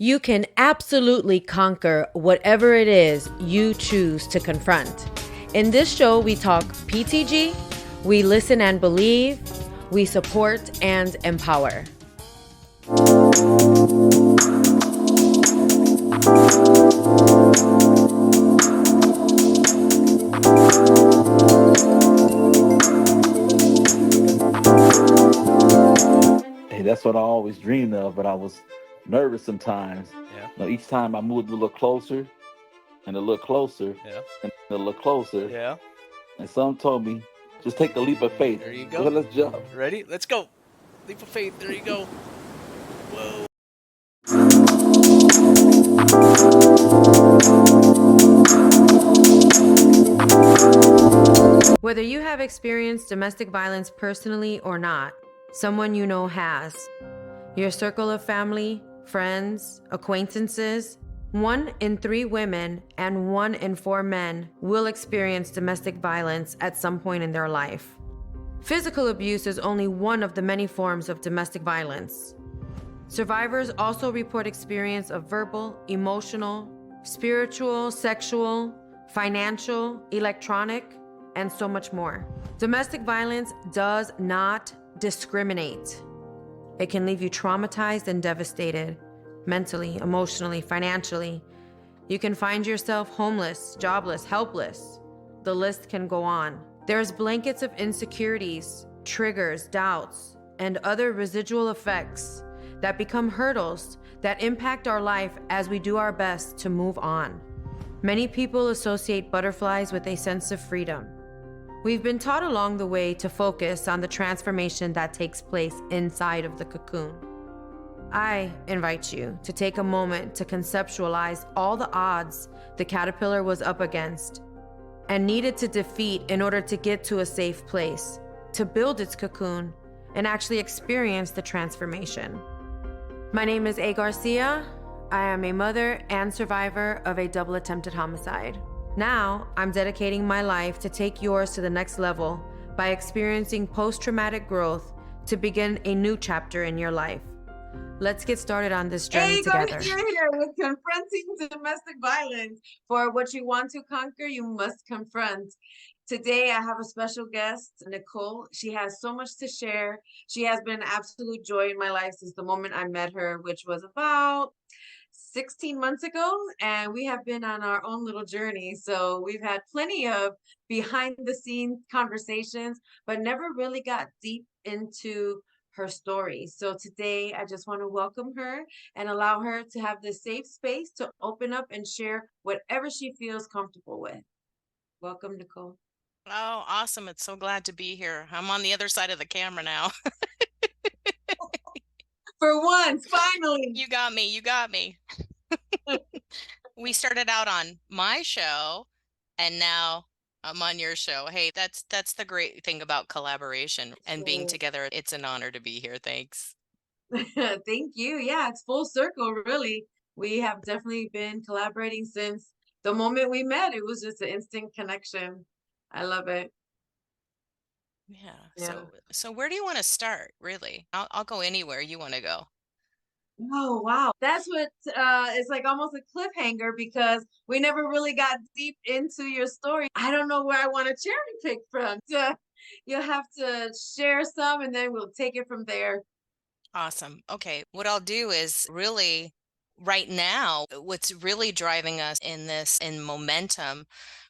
You can absolutely conquer whatever it is you choose to confront. In this show, we talk PTG, we listen and believe, we support and empower. Hey, that's what I always dreamed of, but I was nervous sometimes. Yeah. Each time I moved a little closer and a little closer Yeah. and a little closer, Yeah. and some told me, just take a leap of faith. There you Go ahead, go. let's jump. Ready? Let's go. Leap of faith. There you go. Whoa. Whether you have experienced domestic violence personally or not, someone you know has. Your circle of family, friends, acquaintances, 1 in 3 women and 1 in 4 men will experience domestic violence at some point in their life. Physical abuse is only one of the many forms of domestic violence. Survivors also report experience of verbal, emotional, spiritual, sexual, financial, electronic, and so much more. Domestic violence does not discriminate. It can leave you traumatized and devastated, mentally, emotionally, financially. You can find yourself homeless, jobless, helpless. The list can go on. There's blankets of insecurities, triggers, doubts, and other residual effects that become hurdles that impact our life as we do our best to move on. Many people associate butterflies with a sense of freedom. We've been taught along the way to focus on the transformation that takes place inside of the cocoon. I invite you to take a moment to conceptualize all the odds the caterpillar was up against and needed to defeat in order to get to a safe place, to build its cocoon and actually experience the transformation. My name is A. Garcia. I am a mother and survivor of a double attempted homicide. Now, I'm dedicating my life to take yours to the next level by experiencing post-traumatic growth to begin a new chapter in your life. Let's get started on this journey together. You're here with Confronting Domestic Violence. For what you want to conquer, you must confront. Today, I have a special guest, Nicole. She has so much to share. She has been an absolute joy in my life since the moment I met her, which was about 16 months ago, and we have been on our own little journey. So we've had plenty of behind the scenes conversations, but never really got deep into her story. So today I just want to welcome her and allow her to have this safe space to open up and share whatever she feels comfortable with. Welcome, Nicole. Oh, awesome. It's so glad to be here. I'm on the other side of the camera now. For once, finally. You got me. You got me. We started out on my show and now I'm on your show. Hey, that's the great thing about collaboration and being together. It's an honor to be here. Thanks. Thank you. Yeah, it's full circle, really. We have definitely been collaborating since the moment we met. It was just an instant connection. I love it. Yeah. Yeah. So where do you want to start, really? I'll go anywhere you want to go. Oh, wow. That's what is like almost a cliffhanger because we never really got deep into your story. I don't know where I want to cherry pick from. So you'll have to share some and then we'll take it from there. Awesome. Okay. What I'll do is really right now, what's really driving us in this in momentum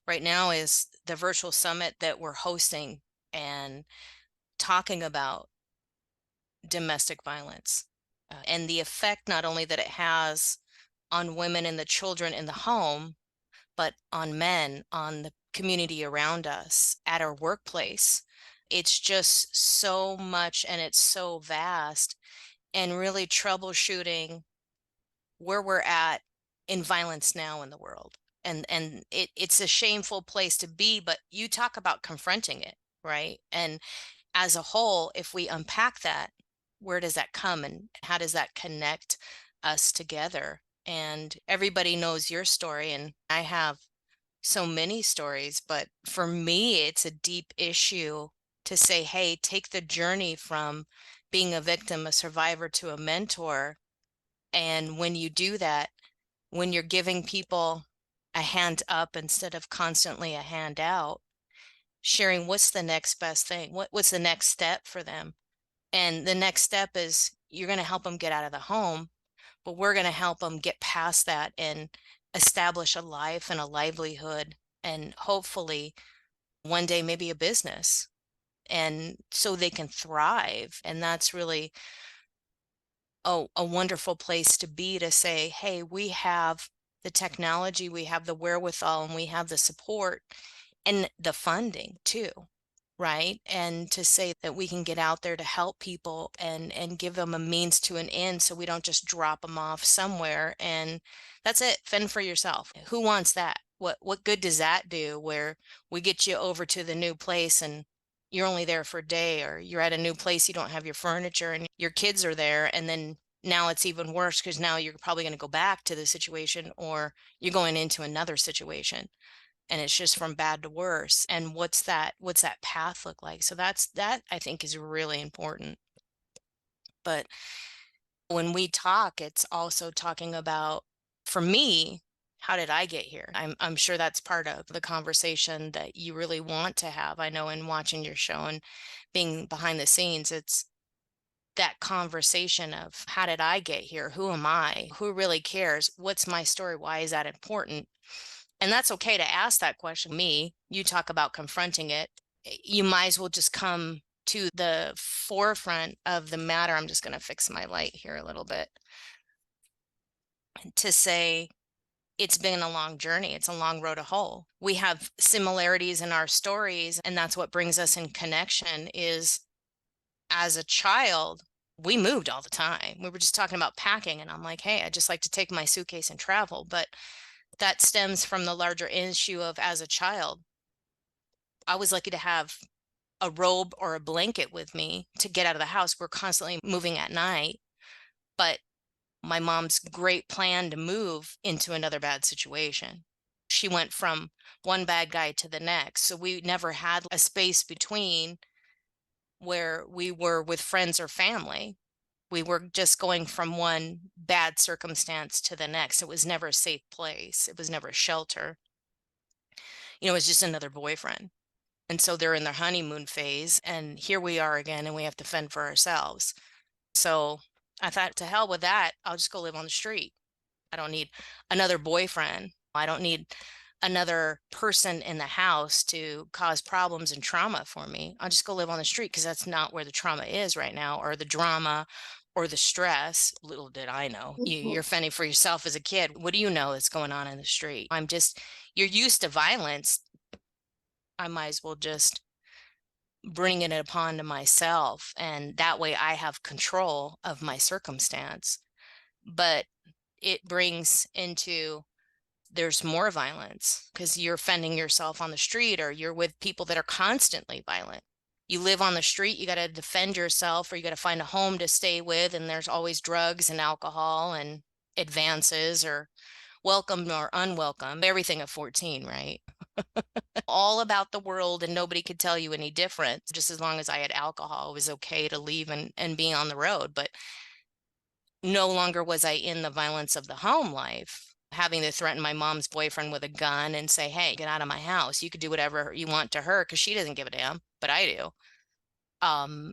right now is the virtual summit that we're hosting and talking about domestic violence and the effect not only that it has on women and the children in the home, but on men, on the community around us, at our workplace. It's just so much and it's so vast, and really troubleshooting where we're at in violence now in the world. And it's a shameful place to be, but you talk about confronting it, right? And as a whole, if we unpack that, where does that come and how does that connect us together? And everybody knows your story, and I have so many stories, but for me, it's a deep issue to say, hey, take the journey from being a victim, a survivor, to a mentor, And when you do that, when you're giving people a hand up instead of constantly a hand out, sharing what's the next best thing, what's the next step for them. And the next step is you're going to help them get out of the home, but we're going to help them get past that and establish a life and a livelihood, and hopefully one day maybe a business, and so they can thrive. And that's really a wonderful place to be, to say, hey, we have the technology, we have the wherewithal, and we have the support and the funding too, right? And to say that we can get out there to help people and give them a means to an end, so we don't just drop them off somewhere and that's it, fend for yourself. Who wants that? What good does that do, where we get you over to the new place and you're only there for a day, or you're at a new place, you don't have your furniture and your kids are there, and then now it's even worse because now you're probably going to go back to the situation, or you're going into another situation, and it's just from bad to worse. And what's that path look like? So that I think is really important. But when we talk, it's also talking about, for me, how did I get here? I'm sure that's part of the conversation that you really want to have. I know in watching your show and being behind the scenes, it's that conversation of, how did I get here? Who am I? Who really cares? What's my story? Why is that important? And that's okay to ask that question. Me, you talk about confronting it. You might as well just come to the forefront of the matter. I'm just going to fix my light here a little bit to say, it's been a long journey. It's a long road to hoe. We have similarities in our stories, and that's what brings us in connection. Is, as a child, we moved all the time. We were just talking about packing, and I'm like, hey, I just like to take my suitcase and travel. But that stems from the larger issue of, as a child, I was lucky to have a robe or a blanket with me to get out of the house. We're constantly moving at night, but my mom's great plan to move into another bad situation. She went from one bad guy to the next. So we never had a space between where we were with friends or family. We were just going from one bad circumstance to the next. It was never a safe place. It was never a shelter. It was just another boyfriend. And so they're in their honeymoon phase, and here we are again, and we have to fend for ourselves. So I thought, to hell with that. I'll just go live on the street. I don't need another boyfriend. I don't need another person in the house to cause problems and trauma for me. I'll just go live on the street, because that's not where the trauma is right now, or the drama, or the stress. Little did I know. You're fending for yourself as a kid. What do you know that's going on in the street? You're used to violence. I might as well just bring it upon to myself, and that way I have control of my circumstance. But it brings into, there's more violence because you're fending yourself on the street, or you're with people that are constantly violent. You live on the street, you got to defend yourself, or you got to find a home to stay with, and there's always drugs and alcohol and advances, or welcome or unwelcome, everything at 14, right? All about the world, and nobody could tell you any different. Just as long as I had alcohol, it was okay to leave and be on the road. But no longer was I in the violence of the home life, having to threaten my mom's boyfriend with a gun and say, hey, get out of my house. You could do whatever you want to her, because she doesn't give a damn, but I do.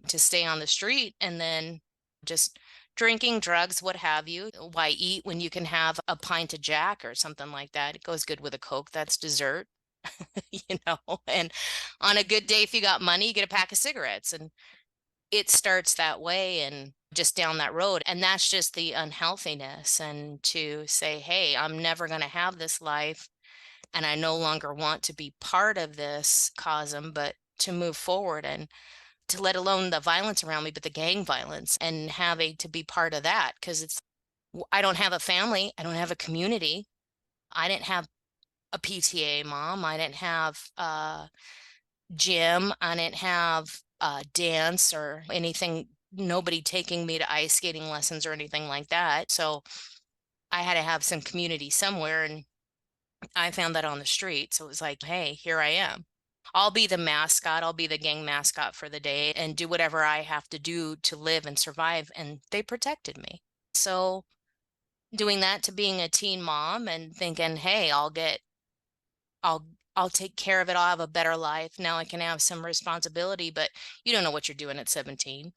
To stay on the street, and then just drinking, drugs, what have you. Why eat when you can have a pint of Jack or something like that? It goes good with a Coke. That's dessert. And on a good day, if you got money, you get a pack of cigarettes, and it starts that way and just down that road. And that's just the unhealthiness. And to say, hey, I'm never going to have this life, and I no longer want to be part of this cosm, but to move forward, and to let alone the violence around me, but the gang violence, and having to be part of that. Because I don't have a family, I don't have a community, I didn't have a PTA mom, I didn't have a gym, I didn't have dance or anything, nobody taking me to ice skating lessons or anything like that. So I had to have some community somewhere, and I found that on the street. So it was like, hey, here I am. I'll be the mascot, I'll be the gang mascot for the day, and do whatever I have to do to live and survive. And they protected me. So doing that to being a teen mom and thinking, hey, I'll I'll take care of it. I'll have a better life. Now I can have some responsibility, but you don't know what you're doing at 17.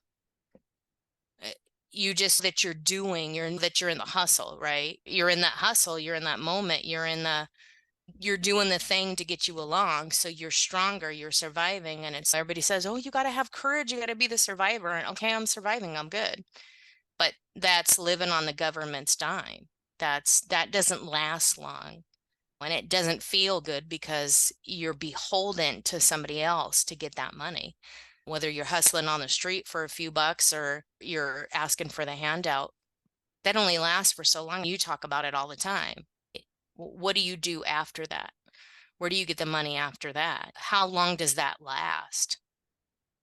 Uh, You just that you're doing, you're in the hustle, right? You're in that hustle, you're in that moment, you're doing the thing to get you along. So you're stronger, you're surviving. And it's everybody says, oh, you got to have courage, you got to be the survivor. And okay, I'm surviving, I'm good. But that's living on the government's dime. That doesn't last long. And it doesn't feel good because you're beholden to somebody else to get that money. Whether you're hustling on the street for a few bucks or you're asking for the handout, that only lasts for so long. You talk about it all the time. What do you do after that? Where do you get the money after that? How long does that last?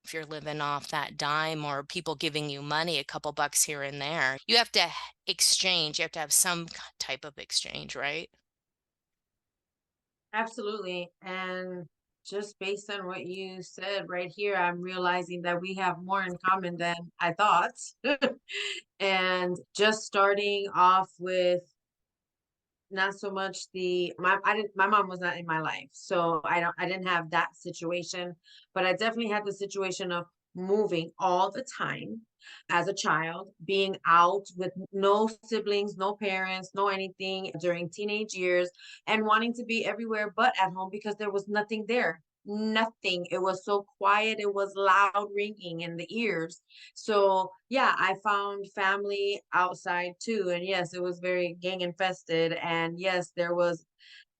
If you're living off that dime or people giving you money, a couple bucks here and there, you have to exchange. You have to have some type of exchange, right? Absolutely. And just based on what you said right here, I'm realizing that we have more in common than I thought. And just starting off with not so much my mom was not in my life, so I didn't have that situation, but I definitely had the situation of moving all the time as a child, being out with no siblings, no parents, no anything during teenage years, and wanting to be everywhere but at home because there was nothing there. Nothing. It was so quiet, it was loud ringing in the ears. So yeah, I found family outside too. And yes, it was very gang infested. And yes, there was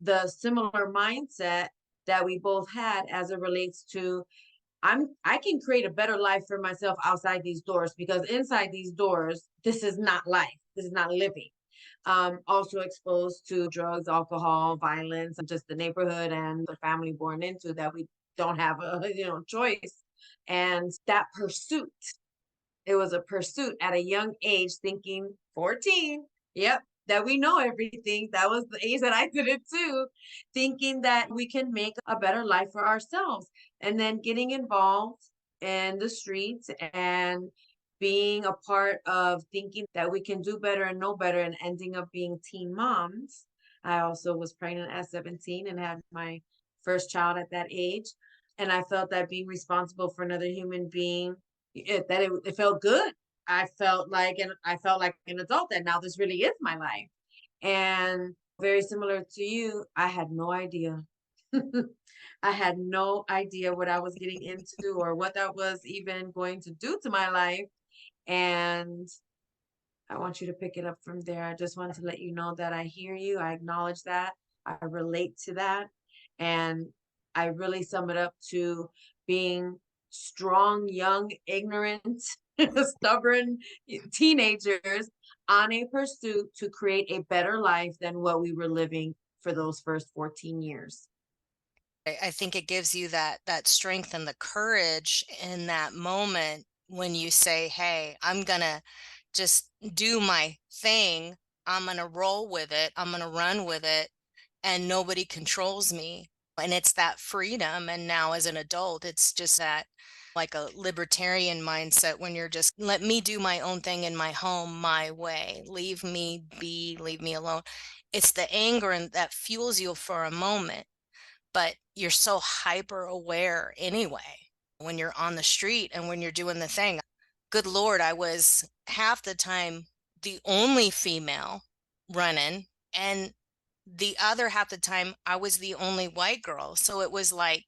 the similar mindset that we both had as it relates to I can create a better life for myself outside these doors because inside these doors, this is not life. This is not living. Also exposed to drugs, alcohol, violence, and just the neighborhood and the family born into that we don't have a choice. And that pursuit, it was a pursuit at a young age, thinking 14, yep, that we know everything. That was the age that I did it too, thinking that we can make a better life for ourselves. And then getting involved in the streets and being a part of thinking that we can do better and know better and ending up being teen moms. I also was pregnant at 17 and had my first child at that age. And I felt that being responsible for another human being it felt good. I felt like an adult that now this really is my life. And very similar to you, I had no idea. I had no idea what I was getting into or what that was even going to do to my life. And I want you to pick it up from there. I just wanted to let you know that I hear you. I acknowledge that. I relate to that. And I really sum it up to being strong, young, ignorant, stubborn teenagers on a pursuit to create a better life than what we were living for those first 14 years. I think it gives you that strength and the courage in that moment when you say, hey, I'm gonna just do my thing. I'm gonna roll with it. I'm gonna run with it, and nobody controls me. And it's that freedom. And now as an adult, it's just that like a libertarian mindset when you're just let me do my own thing in my home my way. Leave me be, leave me alone. It's the anger and that fuels you for a moment, but you're so hyper aware anyway when you're on the street and when you're doing the thing. Good Lord, I was half the time the only female running, and the other half the time I was the only white girl. So it was like,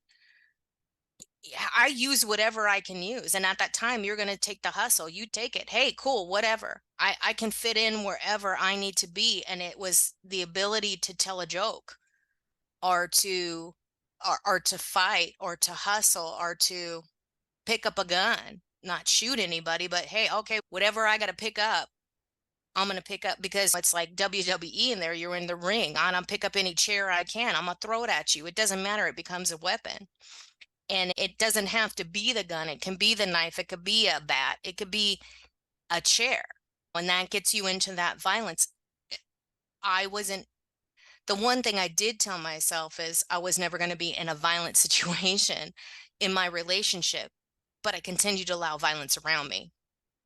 I use whatever I can use. And at that time, you're going to take the hustle. You take it. Hey, cool, whatever. I can fit in wherever I need to be. And it was the ability to tell a joke or to fight or to hustle or to pick up a gun, not shoot anybody, but hey, okay, whatever I got to pick up, I'm going to pick up because it's like WWE in there. You're in the ring. I'm going to pick up any chair I can. I'm going to throw it at you. It doesn't matter. It becomes a weapon. And it doesn't have to be the gun. It can be the knife. It could be a bat. It could be a chair. When that gets you into that violence, I wasn't. The one thing I did tell myself is I was never going to be in a violent situation in my relationship, but I continued to allow violence around me.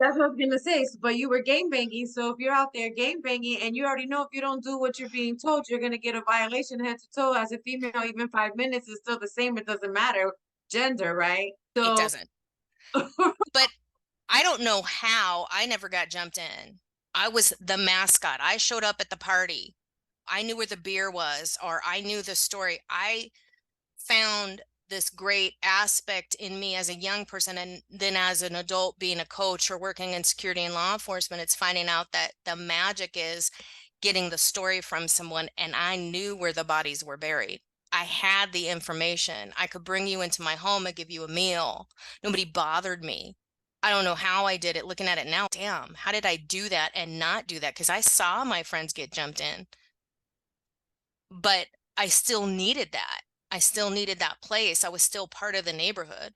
That's what I was gonna say. But you were game banging, so if you're out there game banging and you already know if you don't do what you're being told, you're gonna get a violation head to toe. As a female, even 5 minutes is still the same. It doesn't matter gender, right? It So doesn't. But I don't know how I never got jumped in. I was the mascot. I showed up at the party. I knew where the beer was, or I knew the story. I found this great aspect in me as a young person, and then as an adult being a coach or working in security and law enforcement, it's finding out that the magic is getting the story from someone, and I knew where the bodies were buried. I had the information. I could bring you into my home and give you a meal. Nobody bothered me. I don't know how I did it. Looking at it now, damn, how did I do that and not do that? Because I saw my friends get jumped in, but I still needed that. I still needed that place. I was still part of the neighborhood.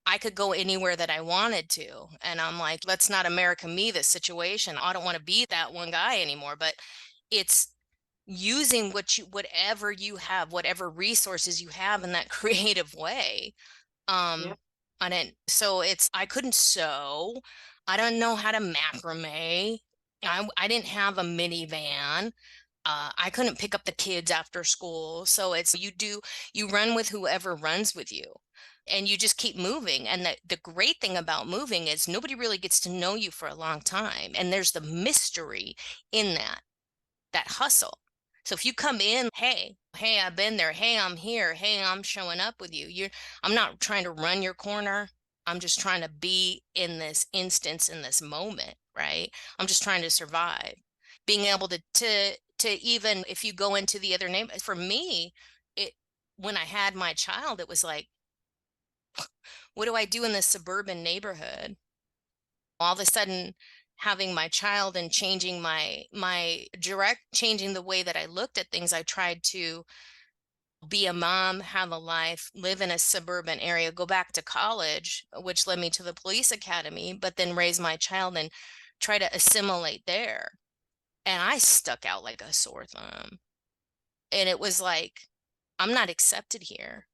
I could go anywhere that I wanted to. And I'm like, let's not America me this situation. I don't want to be that one guy anymore. But it's using whatever you have, whatever resources you have in that creative way. yeah. I couldn't sew. I don't know how to macrame. I didn't have a minivan. I couldn't pick up the kids after school. So you run with whoever runs with you, and you just keep moving. And the great thing about moving is nobody really gets to know you for a long time. And there's the mystery in that hustle. So if you come in, hey, I've been there. Hey, I'm here. Hey, I'm showing up with you. I'm not trying to run your corner. I'm just trying to be in this instance, in this moment, right? I'm just trying to survive. Being able to even if you go into the other name, for me, when I had my child, it was like, what do I do in this suburban neighborhood? All of a sudden, having my child and changing changing the way that I looked at things. I tried to be a mom, have a life, live in a suburban area, go back to college, which led me to the police academy, but then raise my child and try to assimilate there. And I stuck out like a sore thumb. And it was like, I'm not accepted here.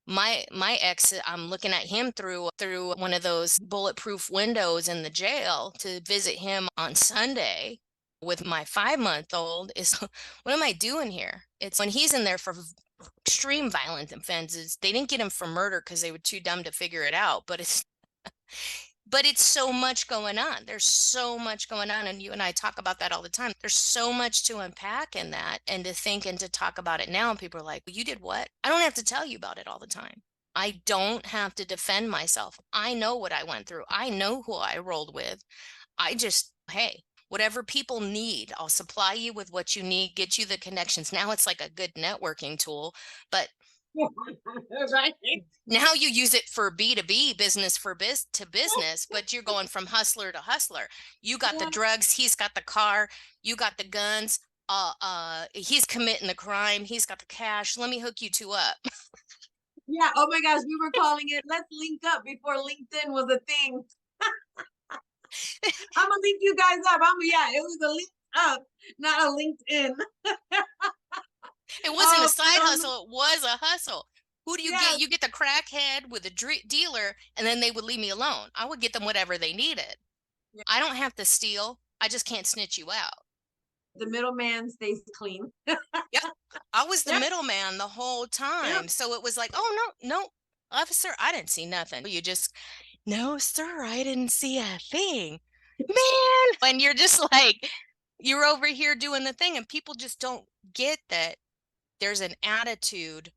My ex, I'm looking at him through one of those bulletproof windows in the jail to visit him on Sunday with my 5-month-old. Is what am I doing here? It's when he's in there for extreme violent offenses. They didn't get him for murder because they were too dumb to figure it out, but it's so much going on. There's so much going on. And you and I talk about that all the time. There's so much to unpack in that, and to think and to talk about it now. And people are like, well, you did what? I don't have to tell you about it all the time. I don't have to defend myself. I know what I went through. I know who I rolled with. Hey, whatever people need, I'll supply you with what you need, get you the connections. Now it's like a good networking tool, but Right. now you use it for B2B, business to business, but you're going from hustler to hustler. You got the Yeah. drugs, he's got the car, you got the guns, he's committing the crime, he's got the cash. Let me hook you two up. Yeah. Oh my gosh, we were calling it "Let's Link Up" before LinkedIn was a thing. I'm gonna link you guys up. Yeah, it was a link up, not a LinkedIn. It wasn't a side Oh, hustle, it was a hustle. Who do you yes. get? You get the crackhead with a dealer, and then they would leave me alone. I would get them whatever they needed. Yeah. I don't have to steal. I just can't snitch you out. The middleman stays clean. Yep. I was the Yep. middleman the whole time. Yep. So it was like, oh, no, officer, I didn't see nothing. No, sir, I didn't see a thing. Man. And you're just like, you're over here doing the thing, and people just don't get that there's an attitude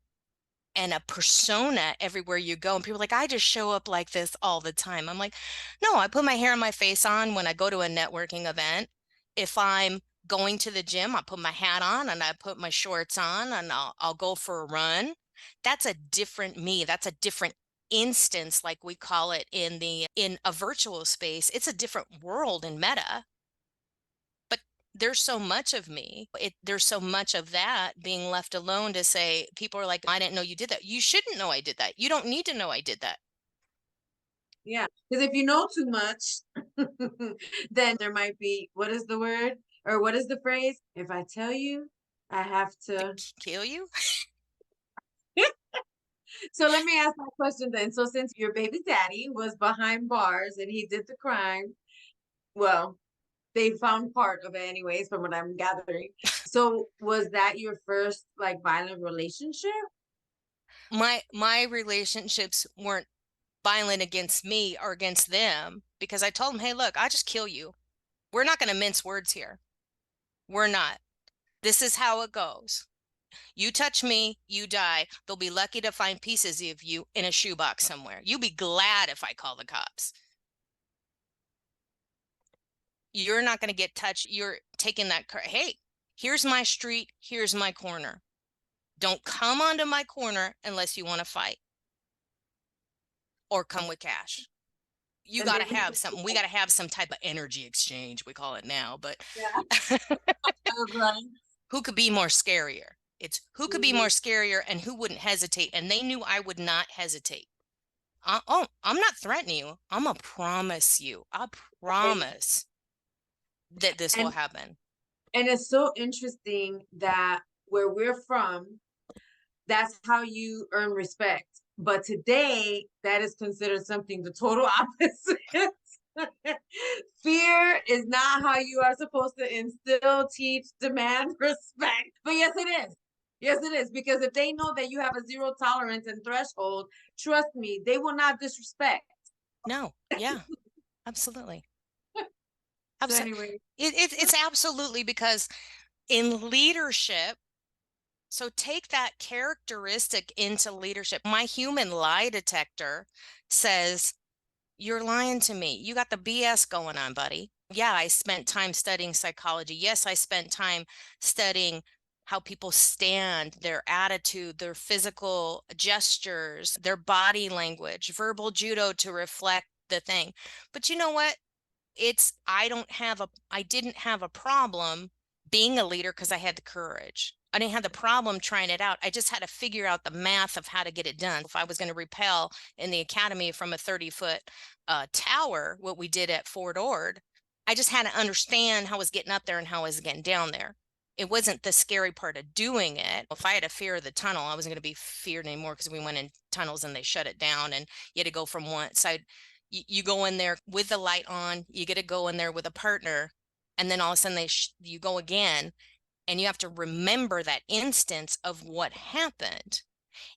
and a persona everywhere you go. And people are like, I just show up like this all the time. I'm like, no, I put my hair and my face on when I go to a networking event. If I'm going to the gym, I put my hat on and I put my shorts on, and I'll go for a run. That's a different me. That's a different instance, like we call it in a virtual space. It's a different world in Meta. But there's so much of me. There's so much of that being left alone to say, people are like, I didn't know you did that. You shouldn't know I did that. You don't need to know I did that. Yeah, because if you know too much, then there might be, what is the word? Or what is the phrase? If I tell you, I have to Kill you. So let me ask my question then. So since your baby daddy was behind bars and he did the crime, well, they found part of it anyways, from what I'm gathering. So was that your first like violent relationship? My relationships weren't violent against me or against them because I told them, hey, look, I just kill you. We're not going to mince words here. We're not. This is how it goes. You touch me, you die. They'll be lucky to find pieces of you in a shoebox somewhere. You'll be glad if I call the cops. You're not going to get touched. You're taking that. Hey, here's my street. Here's my corner. Don't come onto my corner unless you want to fight or come with cash. You And got they to have something. We got to have some type of energy exchange, we call it now. But yeah, right. who could be more scarier? It's who could be more scarier and who wouldn't hesitate. And they knew I would not hesitate. I'm not threatening you. I'm going to promise you. I Okay. promise that this will And happen. and it's so interesting that where we're from, that's how you earn respect. But today, that is considered something the total opposite. Fear is not how you are supposed to instill, teach, demand respect. But yes, it is. Yes, it is. Because if they know that you have a zero tolerance and threshold, trust me, they will not disrespect. No. Yeah, absolutely. So anyway, It's absolutely because in leadership, so take that characteristic into leadership. My human lie detector says, you're lying to me. You got the BS going on, buddy. Yeah, I spent time studying psychology. Yes, I spent time studying how people stand, their attitude, their physical gestures, their body language, verbal judo to reflect the thing. But you know what? I didn't have a problem being a leader because I had the courage. I didn't have the problem trying it out. I just had to figure out the math of how to get it done. If I was going to rappel in the academy from a 30-foot tower, what we did at Fort Ord, I just had to understand how I was getting up there and how I was getting down there. It wasn't the scary part of doing it. If I had a fear of the tunnel, I wasn't going to be feared anymore because we went in tunnels and they shut it down and you had to go from one side. You go in there with the light on, you get to go in there with a partner, and then all of a sudden you go again, and you have to remember that instance of what happened.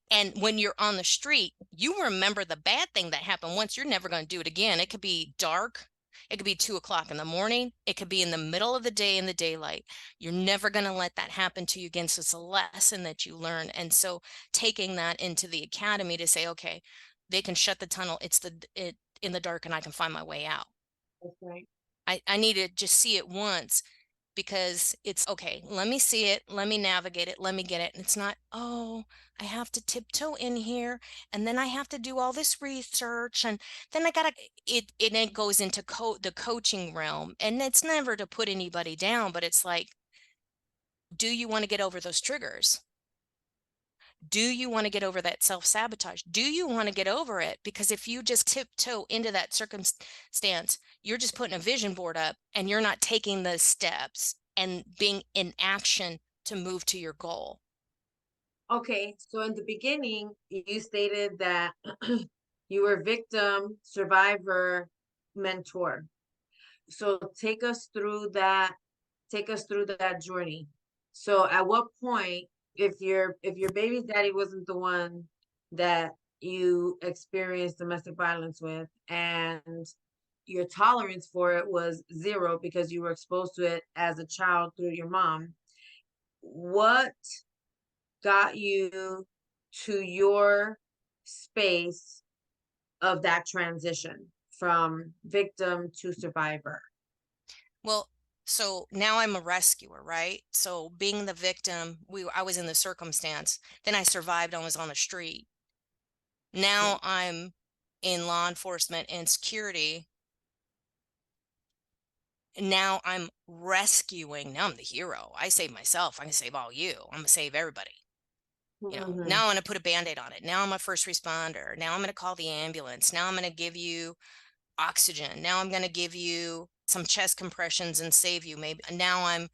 And when you're on the street, you remember the bad thing that happened once. You're never going to do it again. It could be dark. It could be 2 o'clock in the morning. It could be in the middle of the day in the daylight. You're never going to let that happen to you again. So it's a lesson that you learn. And so taking that into the academy to say, okay, they can shut the tunnel. It's in the dark and I can find my way out. that's right. I need to just see it once because it's okay. Let me see it. Let me navigate it. Let me get it. And it's not, oh, I have to tiptoe in here and then I have to do all this research and then I gotta it goes into the coaching realm. And it's never to put anybody down, but it's like, do you want to get over those triggers? Do you want to get over that self-sabotage? Do you want to get over it? Because if you just tiptoe into that circumstance, you're just putting a vision board up and you're not taking the steps and being in action to move to your goal. Okay, so in the beginning, you stated that you were victim, survivor, mentor. So take us through that journey. So at what point, if your baby's daddy wasn't the one that you experienced domestic violence with, and your tolerance for it was zero because you were exposed to it as a child through your mom, what got you to your space of that transition from victim to survivor? Well, so now I'm a rescuer, right? So being the victim, I was in the circumstance, then I survived and was on the street. Now I'm in law enforcement and security. Now I'm rescuing. Now I'm the hero. I save myself. I can save all you. I'm gonna save everybody. Mhm. Now I'm gonna put a band-aid on it. Now I'm a first responder. Now I'm gonna call the ambulance. Now I'm gonna give you oxygen. Now I'm gonna give you some chest compressions and save you. Maybe now I'm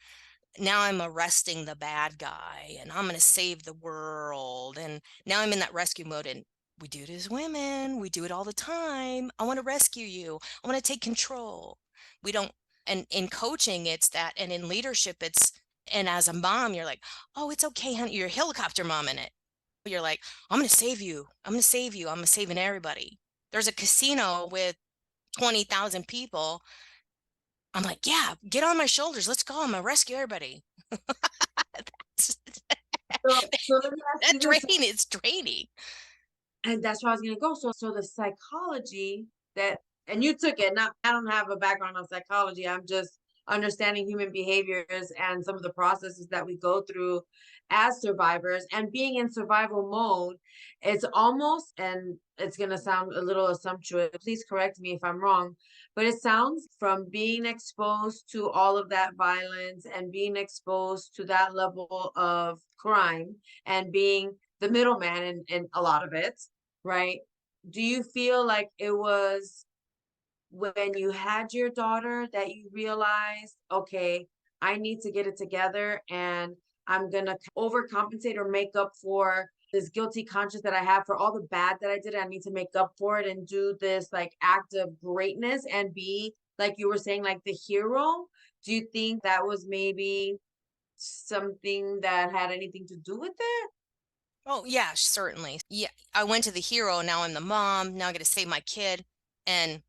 now I'm arresting the bad guy and I'm going to save the world. And now I'm in that rescue mode. And we do it as women. We do it all the time. I want to rescue you. I want to take control. We don't. And in coaching, it's that. And in leadership, it's, and as a mom, you're like, oh, it's okay, honey. You're a helicopter mom in it. You're like, I'm going to save you. I'm going to save you. I'm saving everybody. There's a casino with 20,000 people. I'm like, yeah, get on my shoulders. Let's go. I'm going to rescue everybody. So let me ask you That this, draining, it's draining. and that's where I was gonna go. So the psychology that, and you took it. Not, I don't have a background on psychology. I'm just understanding human behaviors and some of the processes that we go through as survivors. And being in survival mode, it's almost, and it's gonna sound a little assumptuous. Please correct me if I'm wrong, but it sounds from being exposed to all of that violence and being exposed to that level of crime and being the middleman in a lot of it, right? Do you feel like it was when you had your daughter that you realized, okay, I need to get it together and I'm gonna overcompensate or make up for this guilty conscience that I have for all the bad that I did. I need to make up for it and do this like act of greatness and be, like you were saying, like the hero? Do you think that was maybe something that had anything to do with it? Oh, yeah, certainly. Yeah, I went to the hero. Now I'm the mom. Now I got to save my kid. And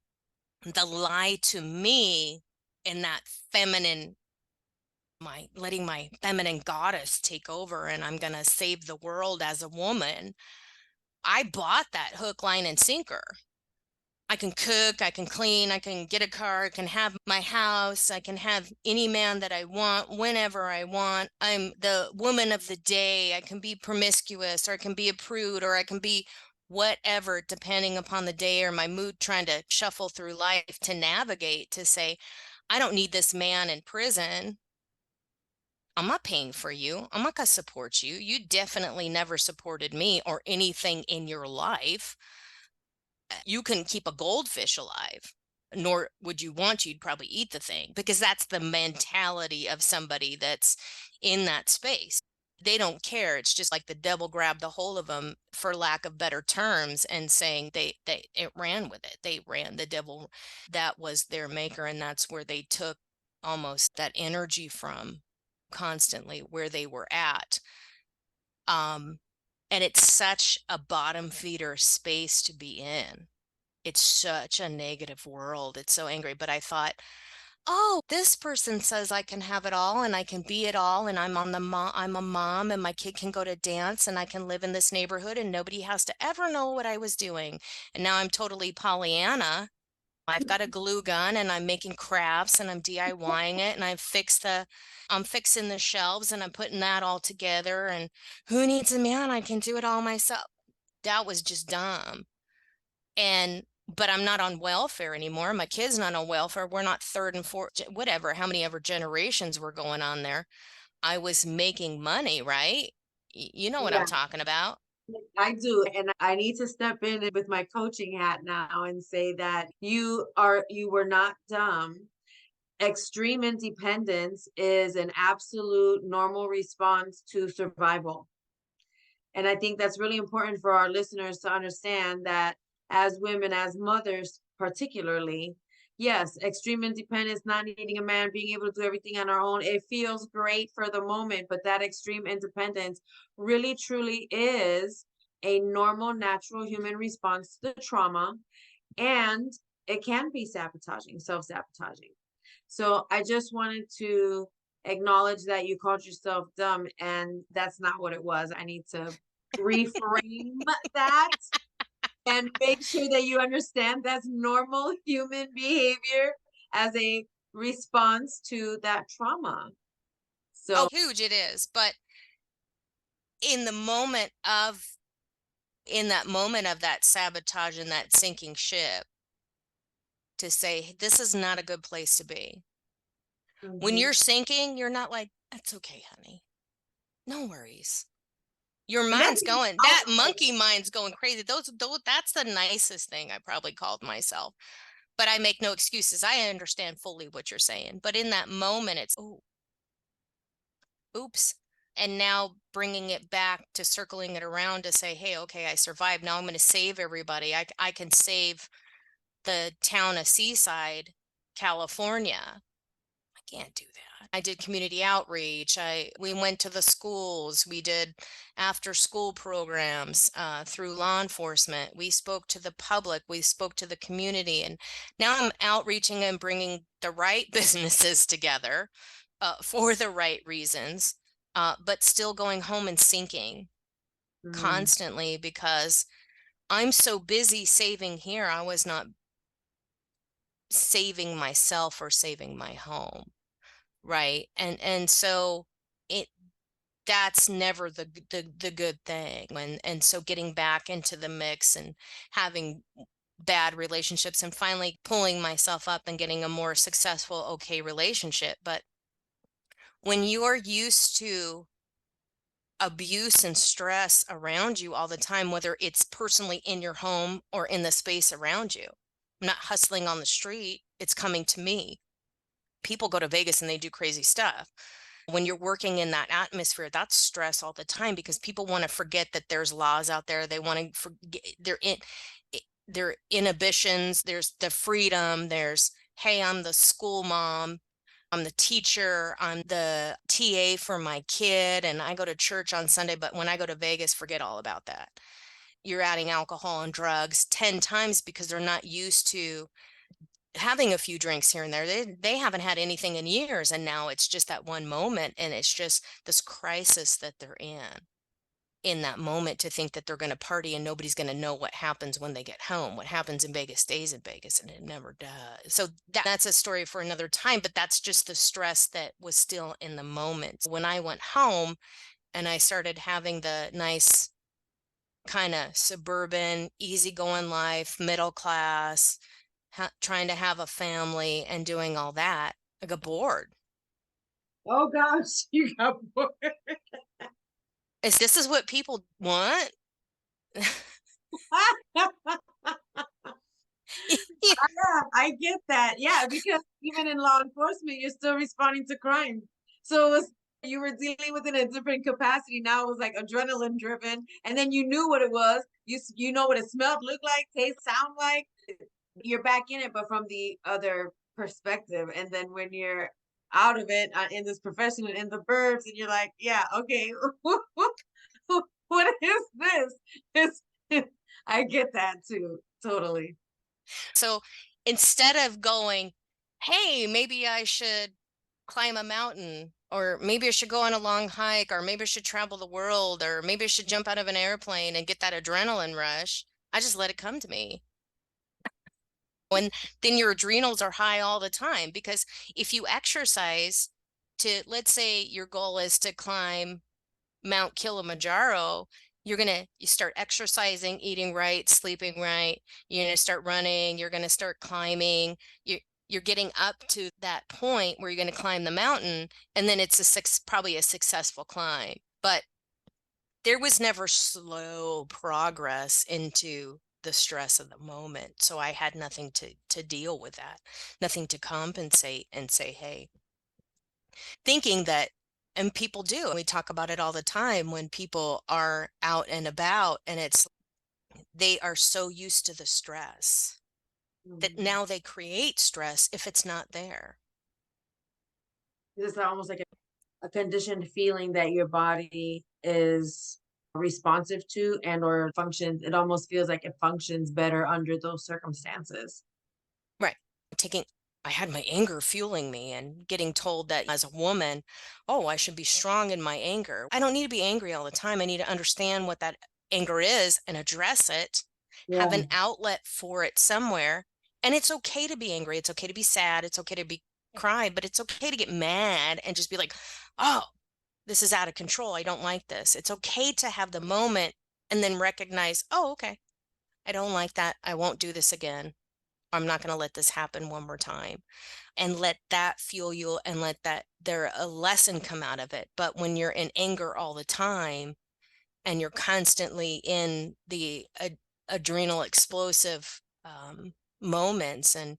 the lie to me in that feminine, letting my feminine goddess take over and I'm going to save the world as a woman. I bought that hook, line, and sinker. I can cook, I can clean, I can get a car, I can have my house, I can have any man that I want whenever I want. I'm the woman of the day. I can be promiscuous, or I can be a prude, or I can be whatever, depending upon the day or my mood, trying to shuffle through life to navigate to say, I don't need this man in prison. I'm not paying for you. I'm not going to support you. You definitely never supported me or anything in your life. You can keep a goldfish alive, nor would you want to. You'd probably eat the thing, because that's the mentality of somebody that's in that space. They don't care. It's just like the devil grabbed a hold of them, for lack of better terms, and saying it ran with it. They ran, the devil, that was their maker, and that's where they took almost that energy from, constantly where they were at. And it's such a bottom feeder space to be in. It's such a negative world. It's so angry. But I thought, oh, this person says I can have it all and I can be it all. And I'm I'm a mom and my kid can go to dance and I can live in this neighborhood and nobody has to ever know what I was doing. And now I'm totally Pollyanna. I've got a glue gun and I'm making crafts and I'm DIYing it and I'm fixing the shelves and I'm putting that all together. And who needs a man? I can do it all myself. That was just dumb. But I'm not on welfare anymore. My kid's not on welfare. We're not third and fourth, whatever, how many ever generations were going on there. I was making money, right? You know what I'm Yeah. talking about. I do. And I need to step in with my coaching hat now and say that you were not dumb. Extreme independence is an absolute normal response to survival. And I think that's really important for our listeners to understand that as women, as mothers, particularly, yes, extreme independence, not needing a man, being able to do everything on our own, it feels great for the moment, but that extreme independence really truly is a normal, natural human response to the trauma. And it can be sabotaging, self-sabotaging. So I just wanted to acknowledge that you called yourself dumb, and that's not what it was. I need to reframe that and make sure that you understand that's normal human behavior as a response to that trauma. So Oh, huge it is. But in the moment of, in that moment of that sabotage and that sinking ship, to say, this is not a good place to be. When mhm. you're sinking, you're not like, that's okay, honey. No worries. Your And that mind's means going, that monkey mind's going crazy. Those, that's the nicest thing I probably called myself. But I make no excuses. I understand fully what you're saying. But in that moment, it's, oh, oops. And now bringing it back to circling it around to say, hey, okay, I survived. Now I'm going to save everybody. I can save the town of Seaside, California. I can't do that. I did community outreach. We went to the schools. We did after school programs through law enforcement. We spoke to the public. We spoke to the community. And now I'm outreaching and bringing the right businesses together for the right reasons, but still going home and sinking constantly because I'm so busy saving here. I was not saving myself or saving my home. Right. And so it that's never the good thing. And so getting back into the mix and having bad relationships and finally pulling myself up and getting a more successful, okay relationship. But when you are used to abuse and stress around you all the time, whether it's personally in your home or in the space around you, I'm not hustling on the street, it's coming to me. People go to Vegas and they do crazy stuff. When you're working in that atmosphere, that's stress all the time because people want to forget that there's laws out there. They want to forget their inhibitions. There's the freedom. There's, hey, I'm the school mom. I'm the teacher. I'm the TA for my kid. And I go to church on Sunday. But when I go to Vegas, forget all about that. You're adding alcohol and drugs 10 times because they're not used to having a few drinks here and there. They haven't had anything in years, and now it's just that one moment, and it's just this crisis that they're in that moment, to think that they're going to party and nobody's going to know what happens when they get home. What happens in Vegas stays in Vegas, and it never does. So that's a story for another time, but that's just the stress that was still in the moment. When I went home and I started having the nice kind of suburban, easygoing life, middle class, trying to have a family and doing all that, I got bored. Oh gosh, you got bored. This is what people want? Yeah, I get that. Yeah, because even in law enforcement, you're still responding to crime. So it was, you were dealing with it in a different capacity. Now it was like adrenaline driven, and then you knew what it was. You know what it smelled, looked like, taste, sound like. You're back in it, but from the other perspective. And then when you're out of it in this profession and in the burbs, and you're like, yeah, okay, what is this? It's, I get that too, totally. So instead of going, hey, maybe I should climb a mountain, or maybe I should go on a long hike, or maybe I should travel the world, or maybe I should jump out of an airplane and get that adrenaline rush, I just let it come to me. And then your adrenals are high all the time, because if you exercise to, let's say your goal is to climb Mount Kilimanjaro, you start exercising, eating right, sleeping right. You're going to start running. You're going to start climbing. You're getting up to that point where you're going to climb the mountain, and then it's probably a successful climb. But there was never slow progress into the stress of the moment. So I had nothing to deal with that, nothing to compensate and say, hey, thinking that, and people do, we talk about it all the time when people are out and about, and they are so used to the stress that now they create stress if it's not there. It's almost like a conditioned feeling that your body is responsive to and or functions. It almost feels like it functions better under those circumstances. Right. I had my anger fueling me, and getting told that as a woman, oh, I should be strong in my anger. I don't need to be angry all the time. I need to understand what that anger is and address it, have an outlet for it somewhere. And it's okay to be angry. It's okay to be sad. It's okay to cry, but it's okay to get mad and just be like, oh, this is out of control. I don't like this. It's okay to have the moment and then recognize, oh, okay, I don't like that. I won't do this again. I'm not going to let this happen one more time, and let that fuel you, and let a lesson come out of it. But when you're in anger all the time and you're constantly in the adrenal explosive moments, and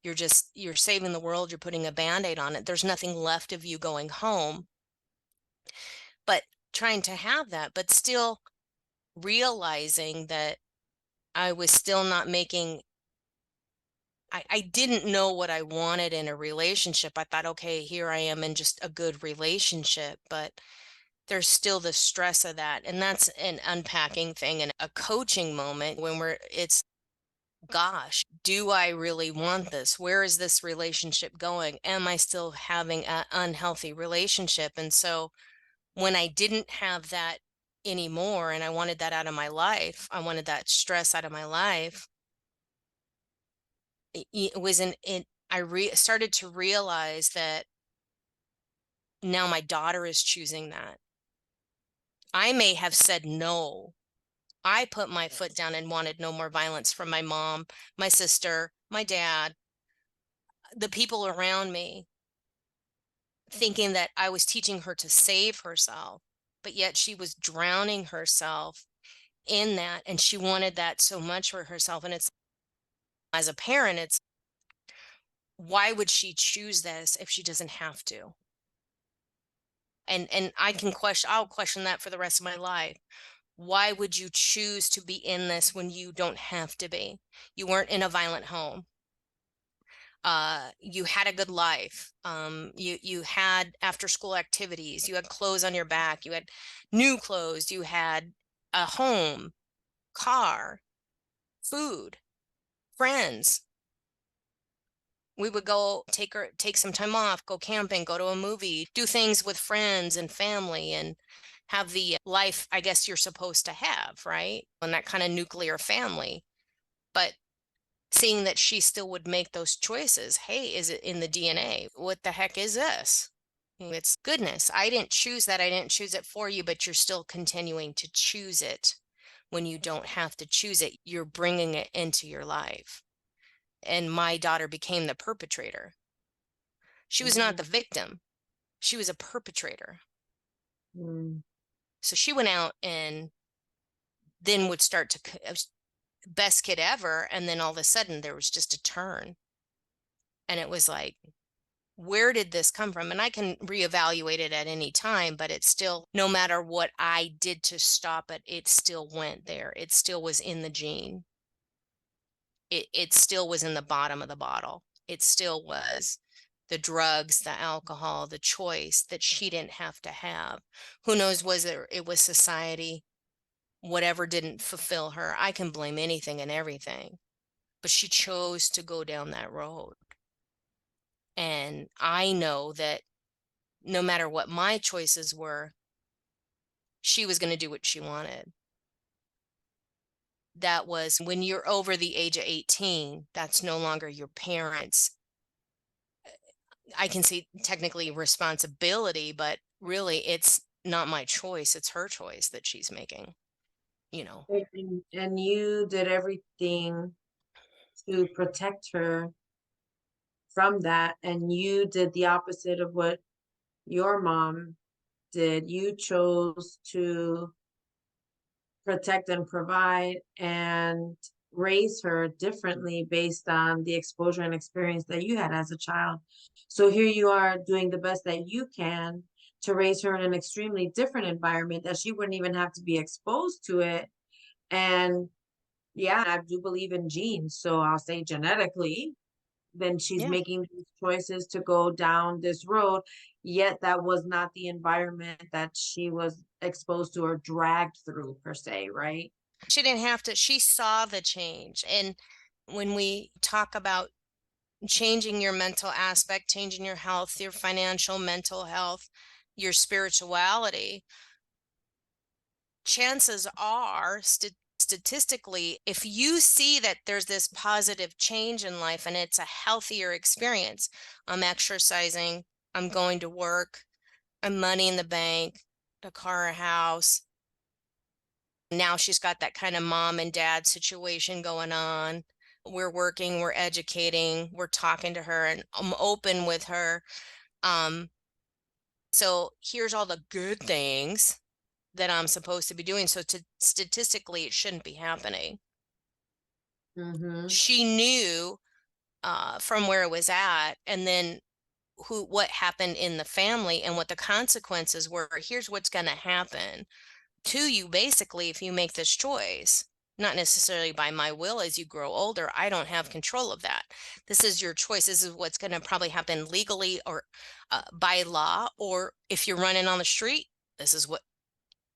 you're saving the world, you're putting a Band-Aid on it, there's nothing left of you going home. trying to have that, but still realizing that I was still not making, I didn't know what I wanted in a relationship. I thought, okay, here I am in just a good relationship, but there's still the stress of that. And that's an unpacking thing and a coaching moment when it's, gosh, do I really want this? Where is this relationship going? Am I still having an unhealthy relationship? And so when I didn't have that anymore and I wanted that out of my life, I wanted that stress out of my life, it was an it started to realize that now my daughter is choosing that. I may have said no. I put my foot down and wanted no more violence from my mom, my sister, my dad, the people around me, thinking that I was teaching her to save herself, but yet she was drowning herself in that, and she wanted that so much for herself. And it's, as a parent, it's, why would she choose this if she doesn't have to? And I'll question that for the rest of my life. Why would you choose to be in this when you don't have to be? You weren't in a violent home. You had a good life. You had after school activities, you had clothes on your back, you had new clothes, you had a home, car, food, friends. We would go take some time off, go camping, go to a movie, do things with friends and family, and have the life I guess you're supposed to have, right? And that kind of nuclear family. But seeing that she still would make those choices, hey, is it in the DNA? What the heck is this? It's goodness. I didn't choose that. I didn't choose it for you, but you're still continuing to choose it when you don't have to choose it. You're bringing it into your life. And my daughter became the perpetrator. She was not the victim. She was a perpetrator. Mm. So she went out and then would start to best kid ever. And then all of a sudden there was just a turn. And it was like, where did this come from? And I can reevaluate it at any time, but it's still, no matter what I did to stop it, it still went there. It still was in the gene. It still was in the bottom of the bottle. It still was the drugs, the alcohol, the choice that she didn't have to have. Who knows, it was society, whatever didn't fulfill her. I can blame anything and everything, but she chose to go down that road. And I know that no matter what my choices were, she was going to do what she wanted. That was when you're over the age of 18, that's no longer your parents. I can see technically responsibility, but really it's not my choice. It's her choice that she's making, you know. And you did everything to protect her from that, and you did the opposite of what your mom did. You chose to protect and provide and raise her differently based on the exposure and experience that you had as a child. So here you are doing the best that you can to raise her in an extremely different environment that she wouldn't even have to be exposed to it. And yeah, I do believe in genes. So I'll say genetically, then she's Yeah. making these choices to go down this road. Yet that was not the environment that she was exposed to or dragged through per se, right? She didn't have to, she saw the change. And when we talk about changing your mental aspect, changing your health, your financial, mental health, your spirituality, chances are statistically, if you see that there's this positive change in life and it's a healthier experience, I'm exercising, I'm going to work, I'm money in the bank, a car, a house. Now she's got that kind of mom and dad situation going on. We're working, we're educating, we're talking to her, and I'm open with her. So here's all the good things that I'm supposed to be doing. So statistically, it shouldn't be happening. Mm-hmm. She knew from where it was at. And then what happened in the family and what the consequences were. Here's what's going to happen to you basically if you make this choice. Not necessarily by my will. As you grow older, I don't have control of that. This is your choice. This is what's going to probably happen legally or by law, or if you're running on the street, this is what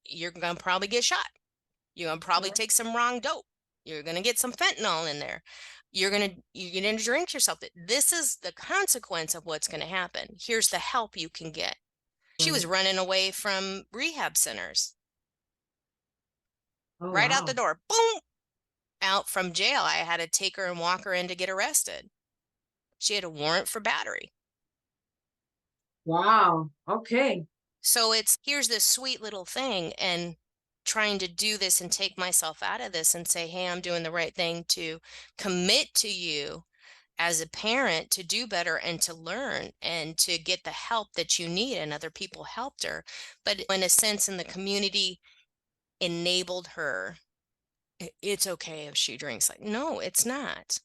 you're going to probably get shot. You're going to probably take some wrong dope. You're going to get some fentanyl in there. You're going to drink yourself. This is the consequence of what's going to happen. Here's the help you can get. She was running away from rehab centers. Oh, Right out wow. the door. Boom. Out from jail. I had to take her and walk her in to get arrested. She had a warrant for battery. Wow. Okay. So here's this sweet little thing, and trying to do this and take myself out of this and say, hey, I'm doing the right thing to commit to you as a parent to do better and to learn and to get the help that you need. And other people helped her. But in a sense, in the community enabled her. It's okay if she drinks. Like, no, it's not.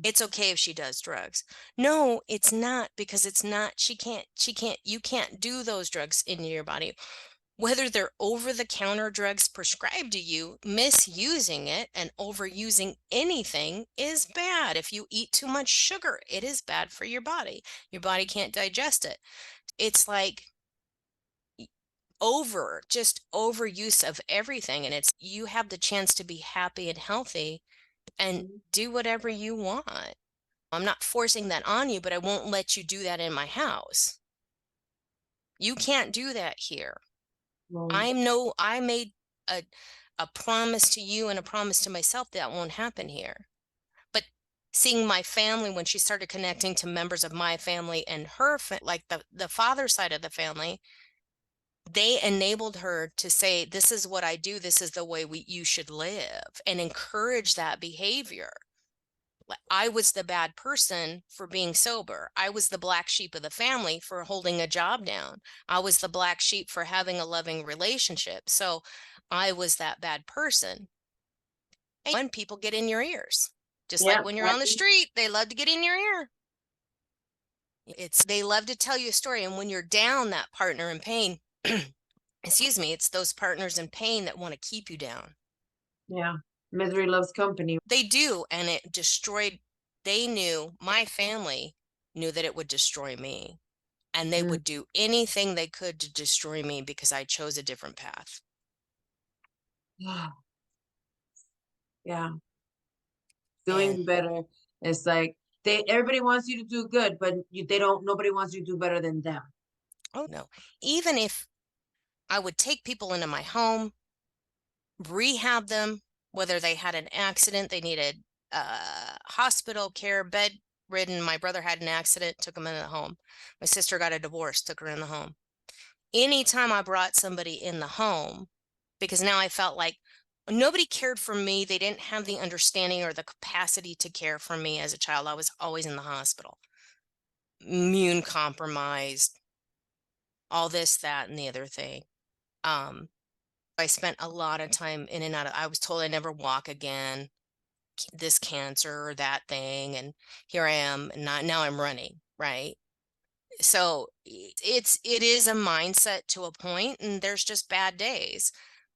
It's okay if she does drugs. No, it's not, because it's not, you can't do those drugs in your body. Whether they're over-the-counter drugs prescribed to you, misusing it and overusing anything is bad. If you eat too much sugar, it is bad for your body. Your body can't digest it. It's like just overuse of everything. And you have the chance to be happy and healthy and do whatever you want. I'm not forcing that on you, but I won't let you do that in my house. You can't do that here. I made a promise to you and a promise to myself that won't happen here. But seeing my family, when she started connecting to members of my family and her, like the father side of the family, they enabled her to say, this is what I do. This is the way you should live, and encourage that behavior. I was the bad person for being sober. I was the black sheep of the family for holding a job down. I was the black sheep for having a loving relationship. So I was that bad person. And when people get in your ears, just like when you're on the street, they love to get in your ear. They love to tell you a story. And when you're down, that partner in pain, excuse me, it's those partners in pain that want to keep you down. Yeah. Misery loves company. They do. And my family knew that it would destroy me, and they would do anything they could to destroy me because I chose a different path. Yeah. Doing better. It's like everybody wants you to do good, but nobody wants you to do better than them. Oh, no. Even if I would take people into my home, rehab them, whether they had an accident, they needed hospital care, bedridden. My brother had an accident, took him in the home. My sister got a divorce, took her in the home. Anytime I brought somebody in the home, because now I felt like nobody cared for me. They didn't have the understanding or the capacity to care for me as a child. I was always in the hospital, immune compromised, all this, that, and the other thing. I spent a lot of time in and out of, I was told I'd never walk again, this cancer or that thing. And here I am, and now I'm running, right? So it is a mindset to a point, and there's just bad days.